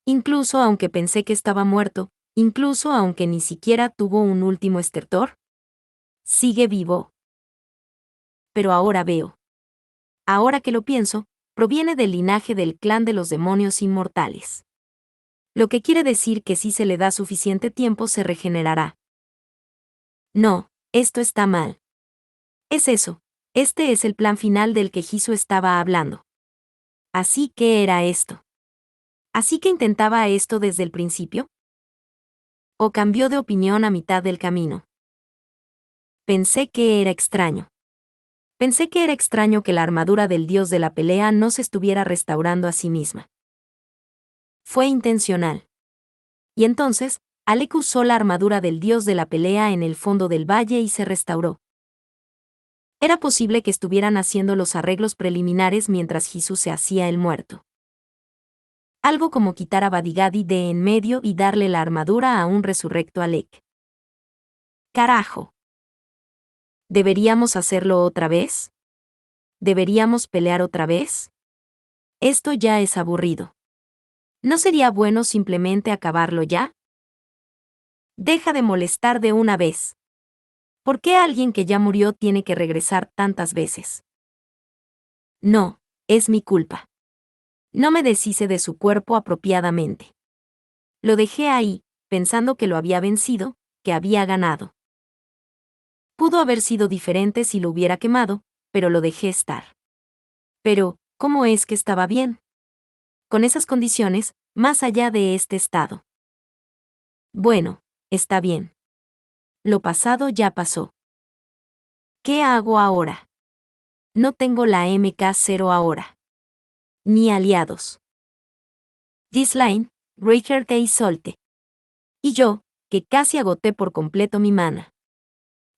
Incluso aunque pensé que estaba muerto, incluso aunque ni siquiera tuvo un último estertor. Sigue vivo. Pero ahora veo. Ahora que lo pienso, proviene del linaje del clan de los demonios inmortales. Lo que quiere decir que si se le da suficiente tiempo se regenerará. No, esto está mal. Es eso, este es el plan final del que Hisu estaba hablando. Así que era esto. ¿Así que intentaba esto desde el principio? ¿O cambió de opinión a mitad del camino? Pensé que era extraño. Pensé que era extraño que la armadura del dios de la pelea no se estuviera restaurando a sí misma. Fue intencional. Y entonces, Alec usó la armadura del dios de la pelea en el fondo del valle y se restauró. Era posible que estuvieran haciendo los arreglos preliminares mientras Hisu se hacía el muerto. Algo como quitar a Badigadi de en medio y darle la armadura a un resurrecto Alec. ¡Carajo! ¿Deberíamos hacerlo otra vez? ¿Deberíamos pelear otra vez? Esto ya es aburrido. ¿No sería bueno simplemente acabarlo ya? Deja de molestar de una vez. ¿Por qué alguien que ya murió tiene que regresar tantas veces? No, es mi culpa. No me deshice de su cuerpo apropiadamente. Lo dejé ahí, pensando que lo había vencido, que había ganado. Pudo haber sido diferente si lo hubiera quemado, pero lo dejé estar. Pero, ¿cómo es que estaba bien? Con esas condiciones, más allá de este estado. Bueno, está bien. Lo pasado ya pasó. ¿Qué hago ahora? No tengo la MK0 ahora. Ni aliados. Disline, Richard A. Solte. Y yo, que casi agoté por completo mi mana.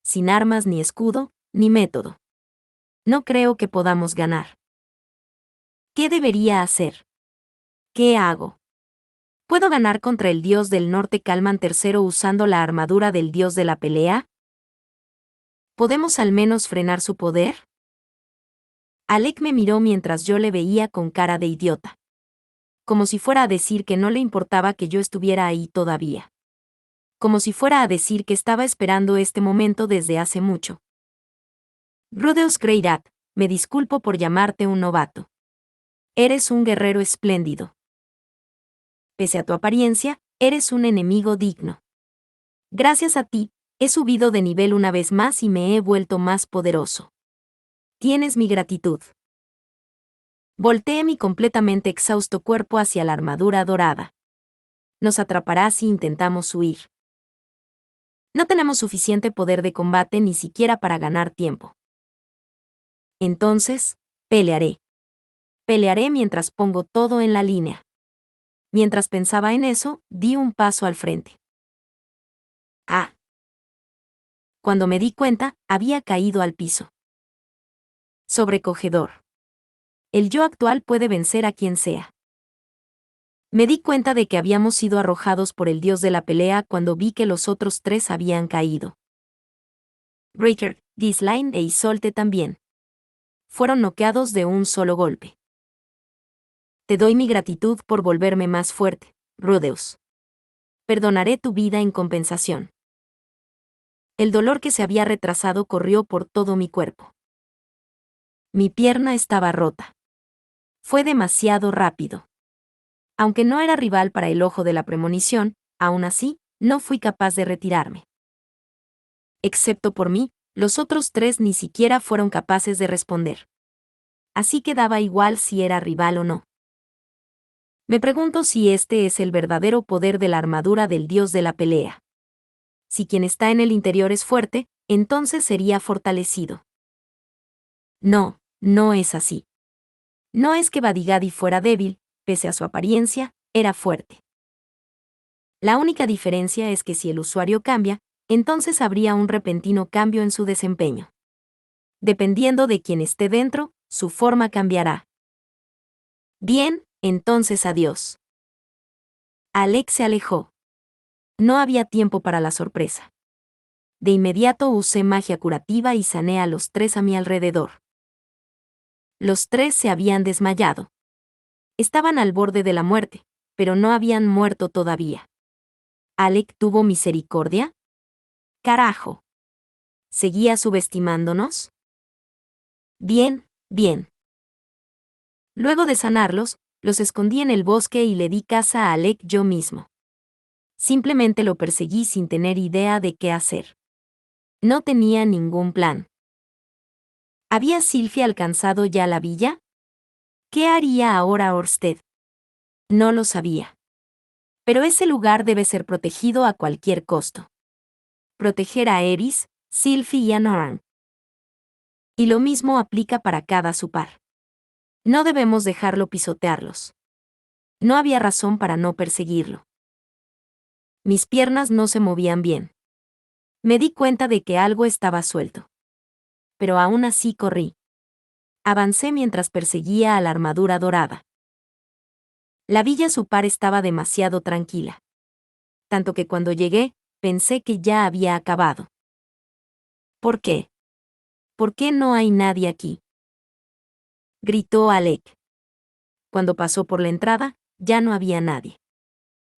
Sin armas ni escudo, ni método. No creo que podamos ganar. ¿Qué debería hacer? ¿Qué hago? ¿Puedo ganar contra el dios del norte Kalman III usando la armadura del dios de la pelea? ¿Podemos al menos frenar su poder? Alec me miró mientras yo le veía con cara de idiota. Como si fuera a decir que no le importaba que yo estuviera ahí todavía. Como si fuera a decir que estaba esperando este momento desde hace mucho. Rudeus Greyrat, me disculpo por llamarte un novato. Eres un guerrero espléndido. Pese a tu apariencia, eres un enemigo digno. Gracias a ti, he subido de nivel una vez más y me he vuelto más poderoso. Tienes mi gratitud. Volteé mi completamente exhausto cuerpo hacia la armadura dorada. Nos atrapará si intentamos huir. No tenemos suficiente poder de combate ni siquiera para ganar tiempo. Entonces, pelearé. Pelearé mientras pongo todo en la línea. Mientras pensaba en eso, di un paso al frente. Ah. Cuando me di cuenta, había caído al piso. Sobrecogedor. El yo actual puede vencer a quien sea. Me di cuenta de que habíamos sido arrojados por el dios de la pelea cuando vi que los otros 3 habían caído. Breaker, Ghislaine e Isolde también. Fueron noqueados de un solo golpe. Te doy mi gratitud por volverme más fuerte, Rudeus. Perdonaré tu vida en compensación. El dolor que se había retrasado corrió por todo mi cuerpo. Mi pierna estaba rota. Fue demasiado rápido. Aunque no era rival para el ojo de la premonición, aún así, no fui capaz de retirarme. Excepto por mí, los otros 3 ni siquiera fueron capaces de responder. Así que daba igual si era rival o no. Me pregunto si este es el verdadero poder de la armadura del dios de la pelea. Si quien está en el interior es fuerte, entonces sería fortalecido. No, no es así. No es que Badigadi fuera débil, pese a su apariencia, era fuerte. La única diferencia es que si el usuario cambia, entonces habría un repentino cambio en su desempeño. Dependiendo de quién esté dentro, su forma cambiará. Bien, entonces adiós. Alex se alejó. No había tiempo para la sorpresa. De inmediato usé magia curativa y sané a los 3 a mi alrededor. Los 3 se habían desmayado. Estaban al borde de la muerte, pero no habían muerto todavía. ¿Alec tuvo misericordia? Carajo. ¿Seguía subestimándonos? Bien, bien. Luego de sanarlos, los escondí en el bosque y le di caza a Alec yo mismo. Simplemente lo perseguí sin tener idea de qué hacer. No tenía ningún plan. ¿Había Sylvie alcanzado ya la villa? ¿Qué haría ahora Orsted? No lo sabía. Pero ese lugar debe ser protegido a cualquier costo. Proteger a Eris, Sylvie y a Noran. Y lo mismo aplica para cada Supar. No debemos dejarlo pisotearlos. No había razón para no perseguirlo. Mis piernas no se movían bien. Me di cuenta de que algo estaba suelto. Pero aún así corrí. Avancé mientras perseguía a la armadura dorada. La villa Supar estaba demasiado tranquila. Tanto que cuando llegué, pensé que ya había acabado. ¿Por qué? ¿Por qué no hay nadie aquí? Gritó Alec. Cuando pasó por la entrada, ya no había nadie.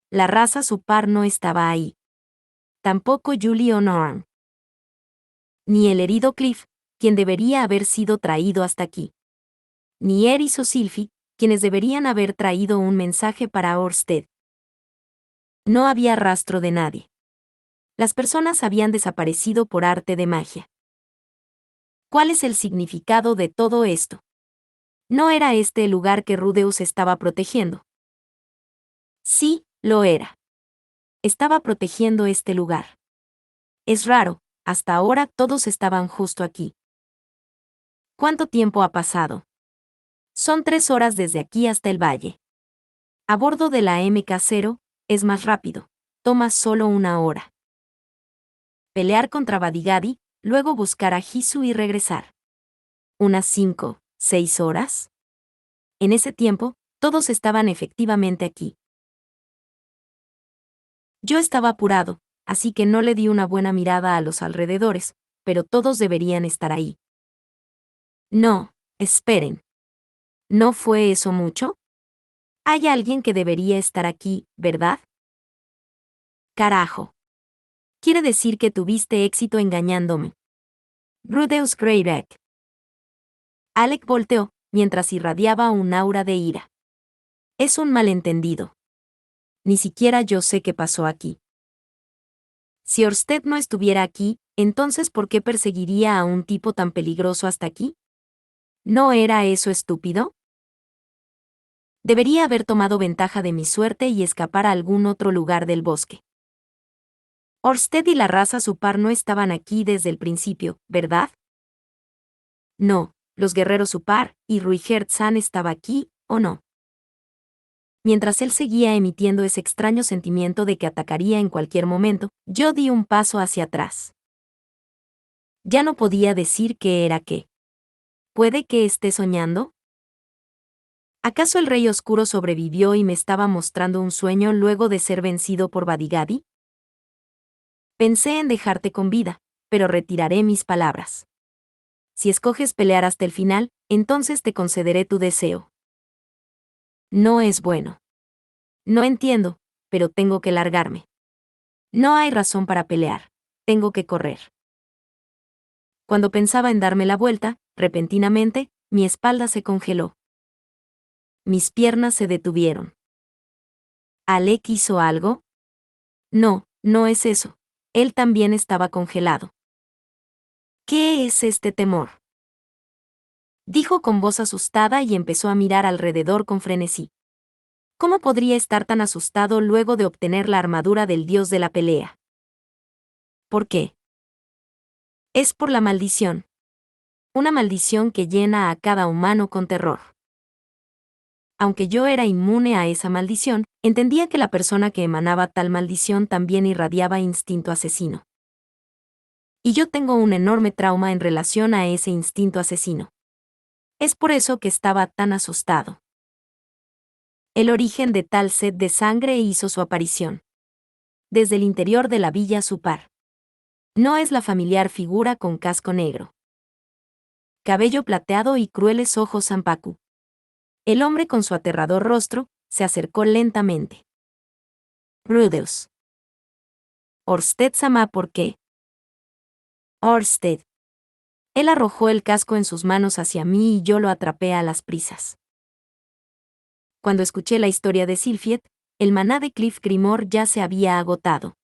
La raza Supar no estaba ahí. Tampoco Julie o Noran. Ni el herido Cliff, quien debería haber sido traído hasta aquí. Ni Eris o Sylvie, quienes deberían haber traído un mensaje para Orsted. No había rastro de nadie. Las personas habían desaparecido por arte de magia. ¿Cuál es el significado de todo esto? ¿No era este el lugar que Rudeus estaba protegiendo? Sí, lo era. Estaba protegiendo este lugar. Es raro, hasta ahora todos estaban justo aquí. ¿Cuánto tiempo ha pasado? Son 3 horas desde aquí hasta el valle. A bordo de la MK0, es más rápido. Toma solo 1 hora. Pelear contra Badigadi, luego buscar a Hisu y regresar. ¿Unas 5, 6 horas? En ese tiempo, todos estaban efectivamente aquí. Yo estaba apurado, así que no le di una buena mirada a los alrededores, pero todos deberían estar ahí. No, esperen. ¿No fue eso mucho? Hay alguien que debería estar aquí, ¿verdad? Carajo. Quiere decir que tuviste éxito engañándome. Rudeus Greyback. Alec volteó, mientras irradiaba un aura de ira. Es un malentendido. Ni siquiera yo sé qué pasó aquí. Si Orsted no estuviera aquí, entonces ¿por qué perseguiría a un tipo tan peligroso hasta aquí? ¿No era eso estúpido? Debería haber tomado ventaja de mi suerte y escapar a algún otro lugar del bosque. Orsted y la raza Supar no estaban aquí desde el principio, ¿verdad? No, los guerreros Supar y Ruigerd San estaba aquí, ¿o no? Mientras él seguía emitiendo ese extraño sentimiento de que atacaría en cualquier momento, yo di un paso hacia atrás. Ya no podía decir qué era qué. ¿Puede que esté soñando? ¿Acaso el Rey Oscuro sobrevivió y me estaba mostrando un sueño luego de ser vencido por Badigadi? Pensé en dejarte con vida, pero retiraré mis palabras. Si escoges pelear hasta el final, entonces te concederé tu deseo. No es bueno. No entiendo, pero tengo que largarme. No hay razón para pelear. Tengo que correr. Cuando pensaba en darme la vuelta, repentinamente, mi espalda se congeló. Mis piernas se detuvieron. ¿Alec hizo algo? No, no es eso. Él también estaba congelado. ¿Qué es este temor? Dijo con voz asustada y empezó a mirar alrededor con frenesí. ¿Cómo podría estar tan asustado luego de obtener la armadura del dios de la pelea? ¿Por qué? Es por la maldición. Una maldición que llena a cada humano con terror. Aunque yo era inmune a esa maldición, entendía que la persona que emanaba tal maldición también irradiaba instinto asesino. Y yo tengo un enorme trauma en relación a ese instinto asesino. Es por eso que estaba tan asustado. El origen de tal sed de sangre hizo su aparición. Desde el interior de la villa Supar. No es la familiar figura con casco negro, cabello plateado y crueles ojos zampacu. El hombre con su aterrador rostro se acercó lentamente. Rudeus. Orsted-sama, ¿por qué? Orsted. Él arrojó el casco en sus manos hacia mí y yo lo atrapé a las prisas. Cuando escuché la historia de Silfiet, el maná de Cliff Grimor ya se había agotado.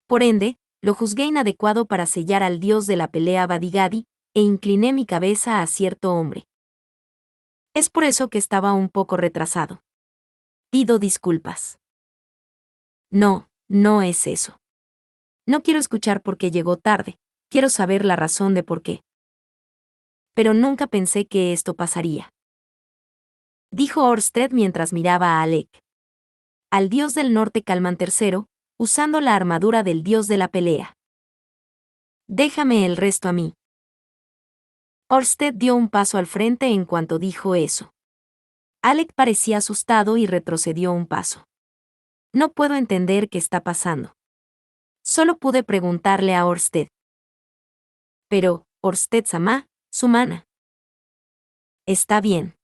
Por ende, lo juzgué inadecuado para sellar al dios de la pelea Badigadi, e incliné mi cabeza a cierto hombre. Es por eso que estaba un poco retrasado. Pido disculpas. No, no es eso. No quiero escuchar por qué llegó tarde, quiero saber la razón de por qué. Pero nunca pensé que esto pasaría. Dijo Orsted mientras miraba a Alec. Al dios del norte Calman III, usando la armadura del dios de la pelea. Déjame el resto a mí. Orsted dio un paso al frente en cuanto dijo eso. Alec parecía asustado y retrocedió un paso. No puedo entender qué está pasando. Solo pude preguntarle a Orsted. Pero, Orsted-sama, su mana. Está bien.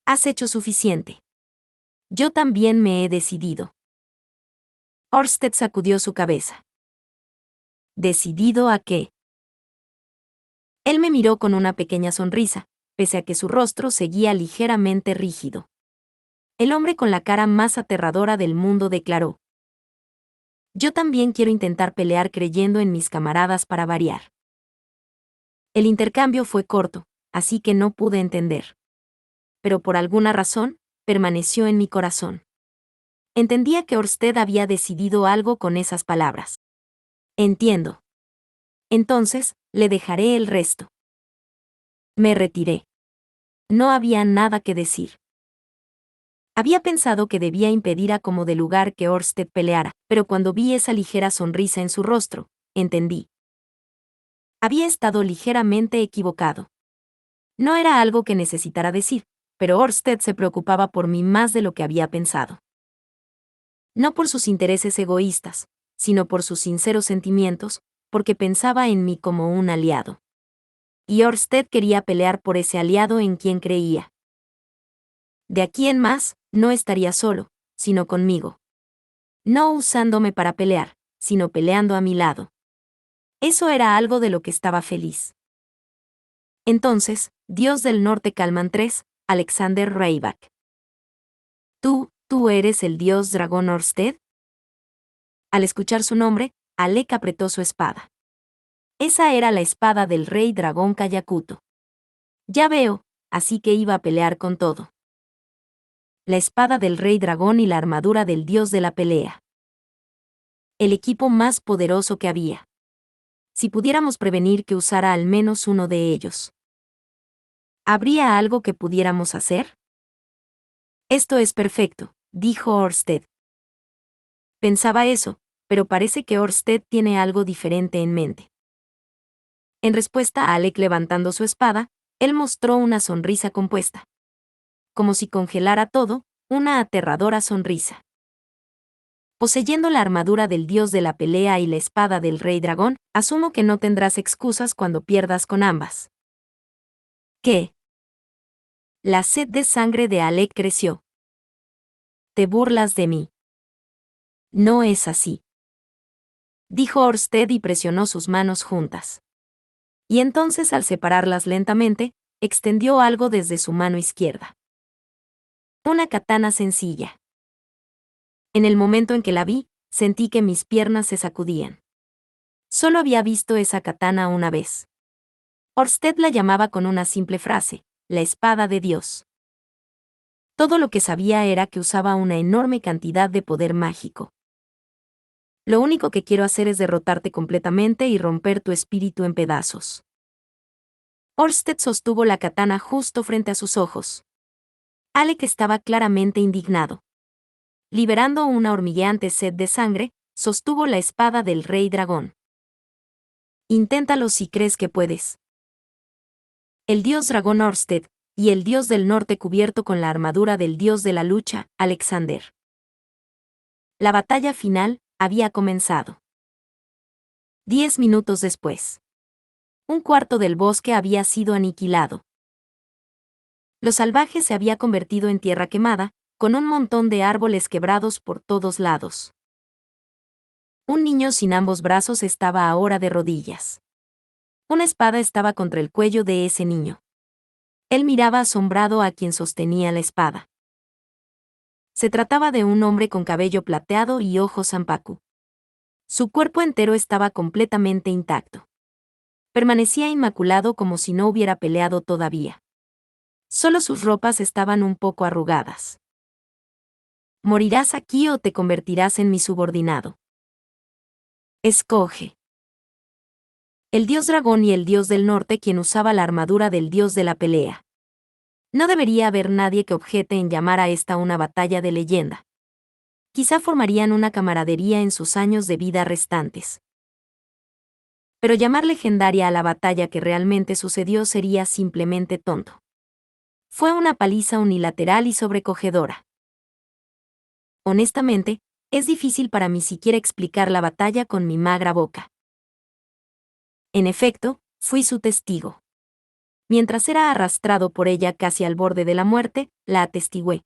Has hecho suficiente. Yo también me he decidido. Orsted sacudió su cabeza. ¿Decidido a qué? Él me miró con una pequeña sonrisa, pese a que su rostro seguía ligeramente rígido. El hombre con la cara más aterradora del mundo declaró. Yo también quiero intentar pelear creyendo en mis camaradas para variar. El intercambio fue corto, así que no pude entender. Pero por alguna razón, permaneció en mi corazón. Entendía que Orsted había decidido algo con esas palabras. Entiendo. Entonces, le dejaré el resto. Me retiré. No había nada que decir. Había pensado que debía impedir a como de lugar que Orsted peleara, pero cuando vi esa ligera sonrisa en su rostro, entendí. Había estado ligeramente equivocado. No era algo que necesitara decir, pero Orsted se preocupaba por mí más de lo que había pensado. No por sus intereses egoístas, sino por sus sinceros sentimientos, porque pensaba en mí como un aliado. Y Orsted quería pelear por ese aliado en quien creía. De aquí en más, no estaría solo, sino conmigo. No usándome para pelear, sino peleando a mi lado. Eso era algo de lo que estaba feliz. Entonces, Dios del Norte Calman III, Alexander Rybak. ¿Tú eres el dios dragón Orsted? Al escuchar su nombre, Alec apretó su espada. Esa era la espada del rey dragón Kayakuto. Ya veo, así que iba a pelear con todo. La espada del rey dragón y la armadura del dios de la pelea. El equipo más poderoso que había. Si pudiéramos prevenir que usara al menos uno de ellos. ¿Habría algo que pudiéramos hacer? Esto es perfecto, dijo Orsted. Pensaba eso, pero parece que Orsted tiene algo diferente en mente. En respuesta a Alec levantando su espada, él mostró una sonrisa compuesta. Como si congelara todo, una aterradora sonrisa. Poseyendo la armadura del dios de la pelea y la espada del rey dragón, asumo que no tendrás excusas cuando pierdas con ambas. ¿Qué? La sed de sangre de Alec creció. ¿Te burlas de mí? No es así. Dijo Orsted y presionó sus manos juntas. Y entonces, al separarlas lentamente, extendió algo desde su mano izquierda. Una katana sencilla. En el momento en que la vi, sentí que mis piernas se sacudían. Solo había visto esa katana una vez. Orsted la llamaba con una simple frase, la espada de Dios. Todo lo que sabía era que usaba una enorme cantidad de poder mágico. Lo único que quiero hacer es derrotarte completamente y romper tu espíritu en pedazos. Orsted sostuvo la katana justo frente a sus ojos. Alec estaba claramente indignado. Liberando una hormigueante sed de sangre, sostuvo la espada del rey dragón. Inténtalo si crees que puedes. El dios dragón Orsted, y el dios del norte cubierto con la armadura del dios de la lucha, Alexander. La batalla final había comenzado. 10 minutos después. Un cuarto del bosque había sido aniquilado. Lo salvaje se había convertido en tierra quemada, con un montón de árboles quebrados por todos lados. Un niño sin ambos brazos estaba ahora de rodillas. Una espada estaba contra el cuello de ese niño. Él miraba asombrado a quien sostenía la espada. Se trataba de un hombre con cabello plateado y ojos zanpacu. Su cuerpo entero estaba completamente intacto. Permanecía inmaculado como si no hubiera peleado todavía. Solo sus ropas estaban un poco arrugadas. ¿Morirás aquí o te convertirás en mi subordinado? Escoge. El dios dragón y el dios del norte quien usaba la armadura del dios de la pelea. No debería haber nadie que objete en llamar a esta una batalla de leyenda. Quizá formarían una camaradería en sus años de vida restantes. Pero llamar legendaria a la batalla que realmente sucedió sería simplemente tonto. Fue una paliza unilateral y sobrecogedora. Honestamente, es difícil para mí siquiera explicar la batalla con mi magra boca. En efecto, fui su testigo. Mientras era arrastrado por ella casi al borde de la muerte, la atestigué.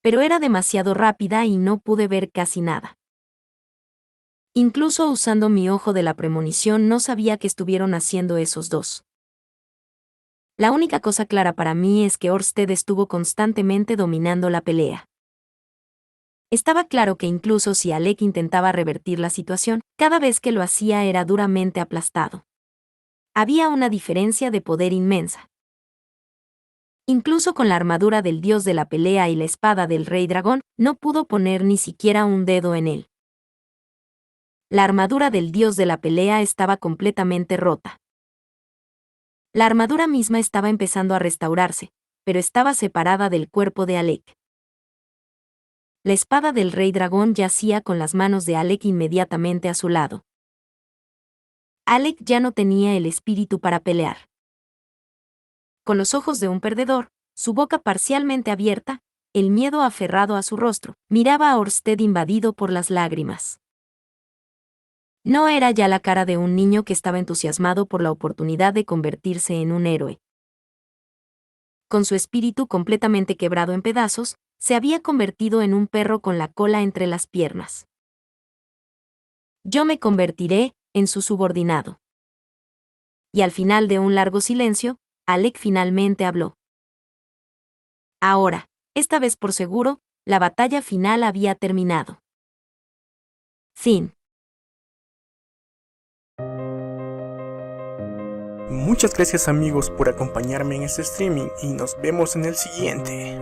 Pero era demasiado rápida y no pude ver casi nada. Incluso usando mi ojo de la premonición no sabía qué estuvieron haciendo esos dos. La única cosa clara para mí es que Orsted estuvo constantemente dominando la pelea. Estaba claro que incluso si Alec intentaba revertir la situación, cada vez que lo hacía era duramente aplastado. Había una diferencia de poder inmensa. Incluso con la armadura del dios de la pelea y la espada del rey dragón, no pudo poner ni siquiera un dedo en él. La armadura del dios de la pelea estaba completamente rota. La armadura misma estaba empezando a restaurarse, pero estaba separada del cuerpo de Alec. La espada del rey dragón yacía con las manos de Alec inmediatamente a su lado. Alec ya no tenía el espíritu para pelear. Con los ojos de un perdedor, su boca parcialmente abierta, el miedo aferrado a su rostro, miraba a Orsted invadido por las lágrimas. No era ya la cara de un niño que estaba entusiasmado por la oportunidad de convertirse en un héroe. Con su espíritu completamente quebrado en pedazos, se había convertido en un perro con la cola entre las piernas. Yo me convertiré en su subordinado. Y al final de un largo silencio, Alec finalmente habló. Ahora, esta vez por seguro, la batalla final había terminado. Fin. Muchas gracias amigos por acompañarme en este streaming y nos vemos en el siguiente.